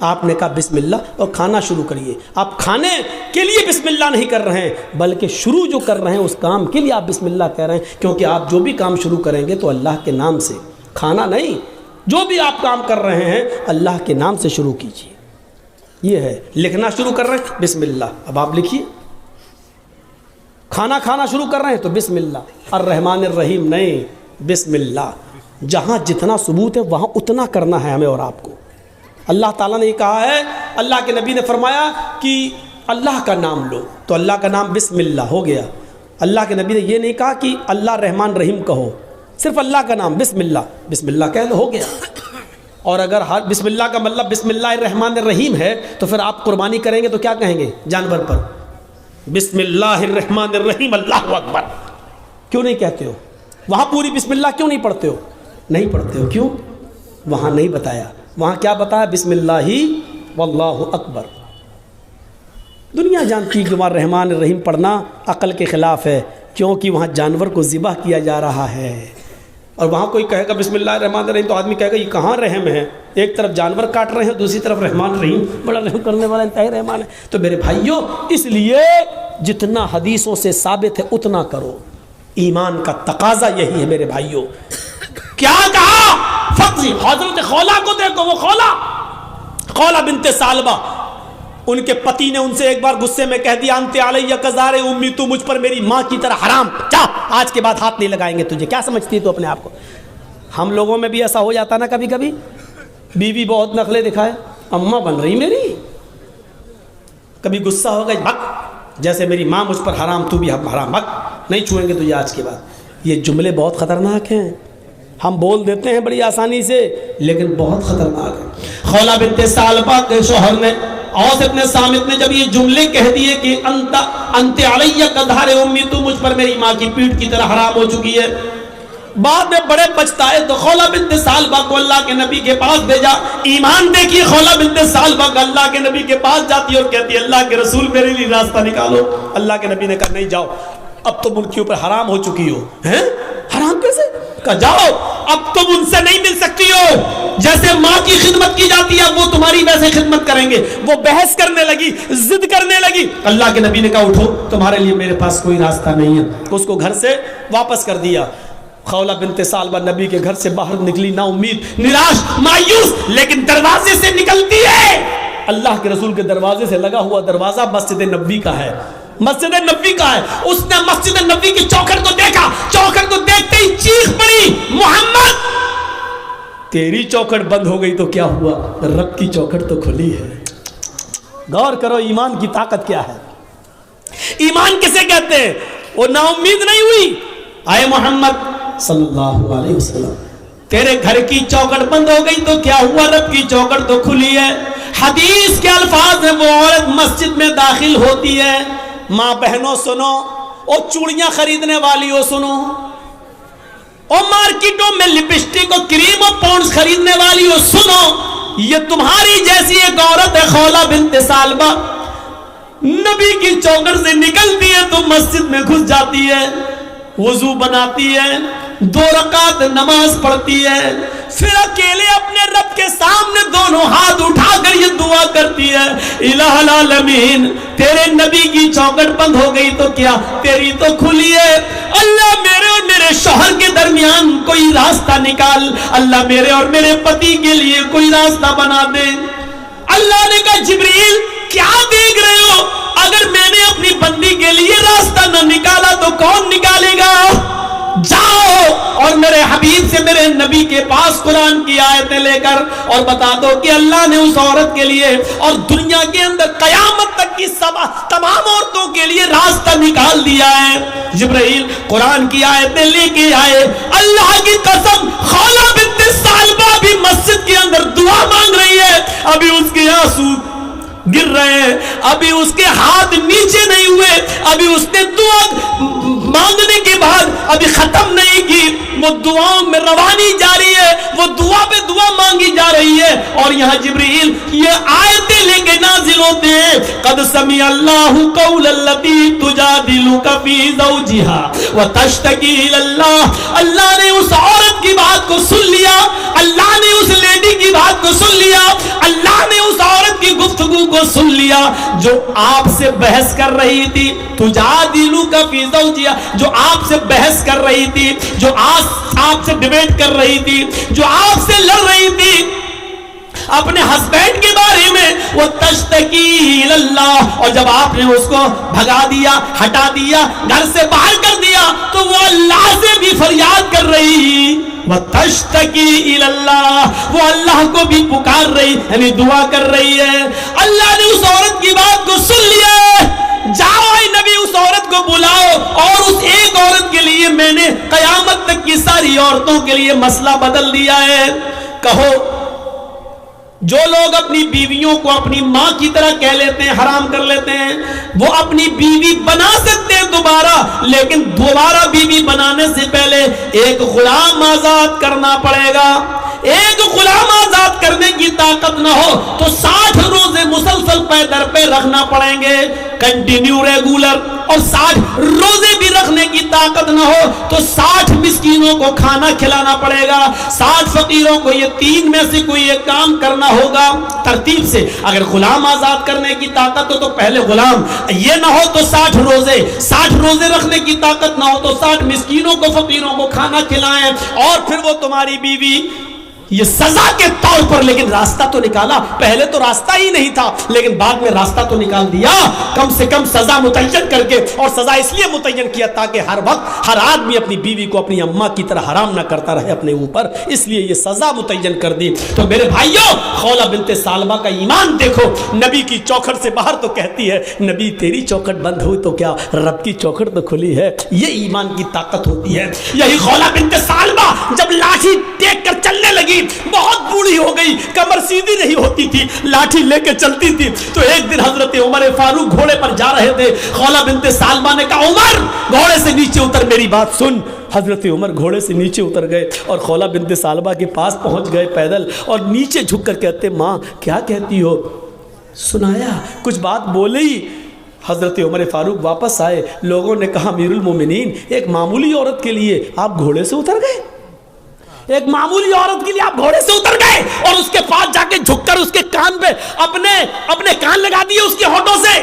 آپ نے کہا بسم اللہ اور کھانا شروع کریے. آپ کھانے کے لیے بسم اللہ نہیں کر رہے ہیں بلکہ شروع جو کر رہے ہیں اس کام کے لیے آپ بسم اللہ کہہ رہے ہیں, کیونکہ آپ جو بھی کام شروع کریں گے تو اللہ کے نام سے, کھانا نہیں, جو بھی آپ کام کر رہے ہیں اللہ کے نام سے شروع کیجیے. یہ ہے لکھنا شروع کر رہے ہیں بسم اللہ, اب آپ لکھیے. کھانا شروع کر رہے ہیں تو بسم اللہ. الرحمن الرحیم نہیں, بسم اللہ. جہاں جتنا ثبوت ہے وہاں اتنا کرنا ہے ہمیں اور آپ کو. اللہ تعالیٰ نے یہ کہا ہے, اللہ کے نبی نے فرمایا کہ اللہ کا نام لو, تو اللہ کا نام بسم اللہ ہو گیا. اللہ کے نبی نے یہ نہیں کہا کہ اللہ رحمان رحیم کہو, صرف اللہ کا نام بسم اللہ کہہ لو, ہو گیا. اور اگر بسم اللہ کا مطلب بسم اللہ الرحمن الرحیم ہے تو پھر آپ قربانی کریں گے تو کیا کہیں گے جانور پر؟ بسم اللہ الرحمن الرحیم اللہ اکبر کیوں نہیں کہتے ہو؟ وہاں پوری بسم اللہ کیوں نہیں پڑھتے ہو؟ نہیں پڑھتے ہو, کیوں؟ وہاں نہیں بتایا. وہاں کیا بتایا؟ بسم اللہ واللہ اکبر. دنیا جانتی کہ وہاں رحمان الرحیم پڑھنا عقل کے خلاف ہے, کیونکہ وہاں جانور کو ذبح کیا جا رہا ہے. اور وہاں کوئی کہے گا بسم اللہ الرحمن الرحیم تو آدمی کہے گا یہ کہاں رحم ہے؟ ایک طرف جانور کاٹ رہے ہیں, دوسری طرف رحمان الرحیم, بڑا رحم کرنے والا انتہائی رحمان ہے. تو میرے بھائیوں, اس لیے جتنا حدیثوں سے ثابت ہے اتنا کرو. ایمان کا تقاضا یہی ہے میرے بھائیوں. کیا کہا حضرت خولا کو دیکھو, وہ خولا بنت ثعلبہ, ان کے پتی نے ان سے ایک بار غصے میں کہہ دیا انت علیہ کزار امی, تو مجھ پر میری ماں کی طرح حرام, جا آج کے بعد ہاتھ نہیں لگائیں گے تجھے. کیا سمجھتی ہے تو اپنے آپ کو؟ ہم لوگوں میں بھی ایسا ہو جاتا نا کبھی کبھی, بیوی بہت نخلے دکھائے, اماں بن رہی میری, کبھی غصہ ہو گئی بھگ, جیسے میری ماں مجھ پر حرام تو بھی حرام, بھگ نہیں چھوئیں گے تجھے آج کے بعد. یہ جملے بہت خطرناک ہیں, ہم بول دیتے ہیں بڑی آسانی سے لیکن بہت خطرناک ہے. خولا بنت ثعلبہ کے شوہر نے اوس ابن صامت نے جب یہ جملے کہہ دیے کہ انت علیہ کظہر امی, تو مجھ پر میری ماں کی پیٹھ کی طرح حرام ہو چکی ہے, بعد میں بڑے پچھتائے تو خولا بنت ثعلبہ کو اللہ کے نبی کے پاس بھیجا. ایمان دیکھیے, خولا بنت ثعلبہ کو اللہ کے نبی کے پاس جاتی اور کہتی ہے اللہ کے رسول میرے لیے راستہ نکالو. اللہ کے نبی نے کہا نہیں جاؤ, اب تم ان کے اوپر حرام ہو چکی ہو. ہیں حرام کیسے؟ کہا جاؤ, اب تم ان سے نہیں مل سکتی ہو. جیسے ماں کی خدمت کی جاتی ہے وہ تمہاری ویسے خدمت کریں گے. وہ بحث کرنے لگی, ضد کرنے لگی. اللہ کے نبی نے کہا اٹھو, تمہارے لیے میرے پاس کوئی راستہ نہیں ہے. اس کو گھر سے واپس کر دیا. خولا بنت ثعلبہ نبی کے گھر سے باہر نکلی, نا امید, نراش, مایوس, لیکن دروازے سے نکلتی ہے. اللہ کے رسول کے دروازے سے لگا ہوا دروازہ مسجد نبوی کا ہے, مسجد نبوی کا ہے. اس نے مسجد نبوی کی چوکھٹ کو دیکھا, چوکھٹ کو دیکھتے ہی چیخ پڑی, محمد تیری چوکھٹ بند ہو گئی تو کیا ہوا, رب کی چوکھٹ تو کھلی ہے. غور کرو ایمان کی طاقت کیا ہے. ایمان کسے کہتے ہیں؟ وہ نا امید نہیں ہوئی. آئے محمد صلی اللہ علیہ وسلم, تیرے گھر کی چوکھٹ بند ہو گئی تو کیا ہوا, رب کی چوکھٹ تو کھلی ہے. حدیث کے الفاظ ہیں, وہ عورت مسجد میں داخل ہوتی ہے. ماں بہنوں سنو, اور چوڑیاں خریدنے والی ہو سنو, اور مارکیٹوں میں لپسٹک اور کریم اور پونڈز خریدنے والی ہو سنو, یہ تمہاری جیسی ایک عورت ہے خولا بنت ثعلبہ, نبی کی چوکھٹ سے نکلتی ہے تو مسجد میں گھس جاتی ہے, وضو بناتی ہے, 2 رکعت نماز پڑھتی ہے, پھر اکیلے اپنے رب کے سامنے دونوں ہاتھ اٹھا کر یہ دعا کرتی ہے, الہ العالمین تیرے نبی کی چوکھٹ بند ہو گئی تو کیا, تیری تو کھلی ہے. اللہ میرے اور میرے شوہر کے درمیان کوئی راستہ نکال, اللہ میرے اور میرے پتی کے لیے کوئی راستہ بنا دے. اللہ نے کہا جبریل کیا دیکھ رہے ہو, اگر میں نے اپنی بندی کے لیے راستہ نہ نکالا تو کون نکالے گا. جاؤ اور میرے حبیب سے, میرے نبی کے پاس قرآن کی آیتیں لے کر اور بتا دو کہ اللہ نے اس عورت کے لیے اور دنیا کے اندر قیامت تک کی تمام عورتوں کے لیے راستہ نکال دیا ہے. جبرائیل قرآن کی آیتیں لے کے آئے. اللہ کی قسم خولا بنت ثعلبہ بھی مسجد کے اندر دعا مانگ رہی ہے, ابھی اس کے آنسو گر رہے ہیں, ابھی اس کے ہاتھ نیچے نہیں ہوئے, ابھی اس نے دعا مانگنے کے بعد ابھی ختم نہیں کی, وہ دعاؤں میں روانی جاری ہے, وہ دعا پہ دعا مانگی جا رہی ہے. اور یہاں جبرائیل یہ آیتیں لے کے نازل ہوتے ہیں, قد سمع اللہ قول التی تجادلک فی زوجہا وتشتکی الی اللہ. اللہ نے اس عورت کی بات کو سن لیا, اللہ نے اس لیڈی کی بات کو سن لیا, اللہ نے اس کو سن لیا جو آپ سے بحث کر رہی تھی، تجادلک فی زوجہا، جو آپ سے بحث کر رہی تھی، جو آپ سے ڈیبیٹ کر رہی تھی، جو آپ سے لڑ رہی تھی اپنے ہسبینڈ کے بارے میں، وہ تشتکی اللہ، اور جب آپ نے اس کو بھگا دیا، ہٹا دیا، گھر سے باہر کر دیا، تو وہ اللہ سے بھی فریاد کر رہی، وہ تشتکی اللہ، وہ اللہ کو بھی پکار رہی، یعنی دعا کر رہی ہے۔ اللہ نے اس عورت کی بات کو سن لیا، جاؤ اے نبی اس عورت کو بلاؤ، اور اس ایک عورت کے لیے میں نے قیامت تک کی ساری عورتوں کے لیے مسئلہ بدل دیا ہے۔ کہو جو لوگ اپنی بیویوں کو اپنی ماں کی طرح کہہ لیتے ہیں، حرام کر لیتے ہیں، وہ اپنی بیوی بنا سکتے ہیں دوبارہ، لیکن دوبارہ بیوی بنانے سے پہلے ایک غلام آزاد کرنا پڑے گا۔ ایک غلام آزاد کرنے کی طاقت نہ ہو تو 60 روزے مسلسل پے در پہ رکھنا پڑیں گے، کنٹینیو ریگولر، اور 60 روزے بھی رکھنے کی طاقت نہ ہو تو 60 مسکینوں کو کھانا کھلانا پڑے گا، 60 فقیروں کو، یہ 3 میں سے کوئی ایک کام کرنا ہوگا ترتیب سے۔ اگر غلام آزاد کرنے کی طاقت ہو تو پہلے غلام، یہ نہ ہو تو 60 روزے رکھنے کی طاقت نہ ہو تو 60 مسکینوں کو، فقیروں کو کھانا کھلائیں، اور پھر وہ تمہاری بیوی، یہ سزا کے طور پر۔ لیکن راستہ تو نکالا، پہلے تو راستہ ہی نہیں تھا، لیکن بعد میں راستہ تو نکال دیا، کم سے کم سزا متعین کر کے، اور سزا اس لیے متعین کیا تاکہ ہر وقت ہر آدمی اپنی بیوی کو اپنی اماں کی طرح حرام نہ کرتا رہے اپنے اوپر، اس لیے یہ سزا متعین کر دی۔ تو میرے بھائیوں، خولہ بنت ثعلبہ کا ایمان دیکھو، نبی کی چوکھٹ سے باہر تو کہتی ہے نبی تیری چوکھٹ بند ہوئی تو کیا، رب کی چوکھٹ تو کھلی ہے۔ یہ ایمان کی طاقت ہوتی ہے۔ یہی خولہ بنت ثعلبہ جب لاٹھی ٹیک کر چلنے لگی، بہت بوڑھی ہو گئی، کمر سیدھی نہیں ہوتی تھی، لاٹھی لے کے چلتی تھی، تو ایک دن حضرت عمر فاروق گھوڑے پر جا رہے تھے، خولہ بنت ثعلبہ نے کہا عمر گھوڑے سے نیچے اتر، میری بات سن۔ حضرت عمر گھوڑے سے نیچے اتر گئے اور خولہ بنت ثعلبہ کے پاس پہنچ گئے پیدل، اور نیچے جھک کر کہتے ماں کیا کہتی ہو، سنایا کچھ بات بولے ہی۔ حضرت عمر فاروق واپس آئے، لوگوں نے کہا امیر المومنین ایک معمولی عورت کے لیے آپ گھوڑے سے اتر گئے، ایک معمولی عورت کے لیے آپ گھوڑے سے اتر گئے، اور اس کے پاس جا کے جھک کر اس کے کان پہ اپنے کان لگا دیے اس کے ہونٹوں سے۔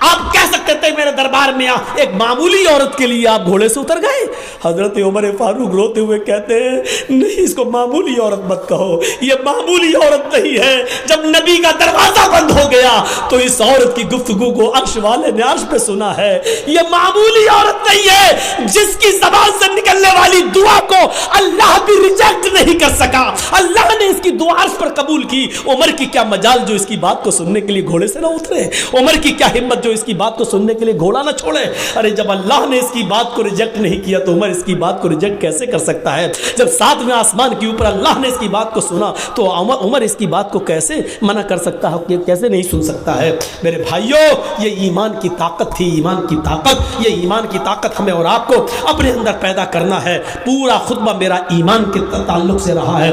آپ کہہ سکتے تھے میرے دربار میں ایک معمولی عورت کے لیے آپ گھوڑے سے اتر گئے۔ حضرت عمر فاروق روتے ہوئے کہتے ہیں نہیں، اس کو معمولی عورت مت کہو، یہ معمولی عورت نہیں ہے۔ جب نبی کا دروازہ بند ہو گیا تو اس عورت کی گفتگو کو عرش والے نے عرش پہ سنا ہے۔ یہ معمولی عورت نہیں ہے، جس کی زبان سے نکلنے والی دعا کو اللہ بھی ریجیکٹ نہیں کر سکا، اللہ نے اس کی دعا عرش پر قبول کی۔ عمر کی کیا مجال جو اس کی بات کو سننے کے لیے گھوڑے سے نہ اترے، عمر کی کیا ہمت جو اس کی بات کو سننے کے لیے گھوڑا نہ چھوڑے۔ ارے جب اللہ نے اس کی بات کو ریجیکٹ نہیں کیا تو عمر اس کی بات کو ریجیکٹ کیسے کر سکتا ہے؟ جب 7ویں آسمان کے اوپر اللہ نے اس کی بات کو سنا تو عمر اس کی بات کو کیسے منع کر سکتا ہے، کیسے نہیں سن سکتا ہے؟ میرے بھائیوں، یہ ایمان کی طاقت تھی، ایمان کی طاقت، یہ ایمان کی طاقت ہمیں اور آپ کو اپنے اندر پیدا کرنا ہے۔ پورا خطبہ میرا ایمان کے تعلق سے رہا ہے،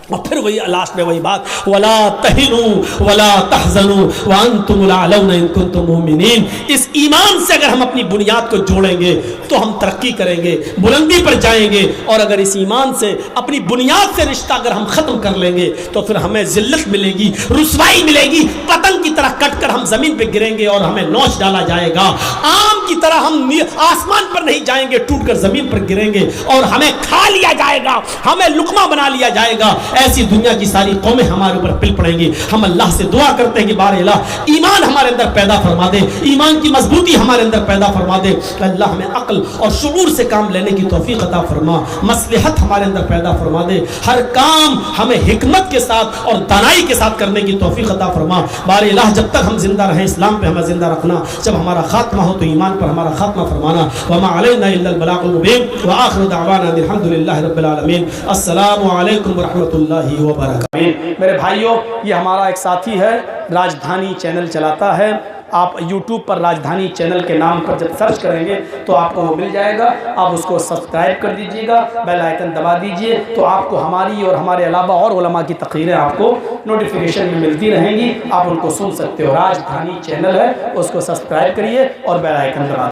اور پھر وہی لاسٹ میں وہی بات وَلَا تَهِنُوا وَلَا تَحْزَنُوا وَأَنْتُمُ الْأَعْلَوْنَ إِن كُنتُم مُؤْمِنِينَ۔ اس ایمان سے اگر ہم اپنی بنیاد کو جوڑیں گے تو ہم ترقی کریں گے، بلندی پر جائیں گے، اور اگر اس ایمان سے اپنی بنیاد سے رشتہ اگر ہم ختم کر لیں گے تو پھر ہمیں ذلت ملے گی، رسوائی ملے گی، پتنگ کی طرح کٹ کر ہم زمین پہ گریں گے اور ہمیں نوچ ڈالا جائے گا، آم کی طرح ہم آسمان پر نہیں جائیں گے، ٹوٹ کر زمین پر گریں گے اور ہمیں کھا لیا جائے گا، ہمیں لقمہ بنا لیا جائے گا۔ ایسی دنیا کی ساری قومیں ہمارے اوپر پل پڑیں گی۔ ہم اللہ سے دعا کرتے ہیں کہ بار الہ ایمان ہمارے اندر پیدا فرما دے، ایمان کی مضبوطی ہمارے اندر پیدا فرما دے، اللہ ہمیں عقل اور شعور سے کام لینے کی توفیق عطا فرما، مصلحت ہمارے اندر پیدا فرما دے، ہر کام ہمیں حکمت کے ساتھ اور دانائی کے ساتھ کرنے کی توفیق عطا فرما۔ بار الہ جب تک ہم زندہ رہیں اسلام پہ ہمیں زندہ رکھنا، جب ہمارا خاتمہ ہو تو ایمان پر ہمارا خاتمہ فرمانا۔ وما علینا الا البلاغ المبین وآخر دعوانا الحمدللہ رب العالمین۔ السلام علیکم ورحمۃ اللہ وبرکاتہ۔ میرے بھائیوں، یہ ہمارا ایک ساتھی ہے، راجدھانی چینل چلاتا ہے، آپ یوٹیوب پر راجدھانی چینل کے نام پر جب سرچ کریں گے تو آپ کو وہ مل جائے گا، آپ اس کو سبسکرائب کر دیجئے گا، بیل آئیکن دبا دیجئے تو آپ کو ہماری اور ہمارے علاوہ اور علماء کی تقریریں آپ کو نوٹیفیکیشن میں ملتی رہیں گی، آپ ان کو سن سکتے ہو۔ راجدھانی چینل ہے، اس کو سبسکرائب کریے اور بیل آئیکن دبا دیجئے۔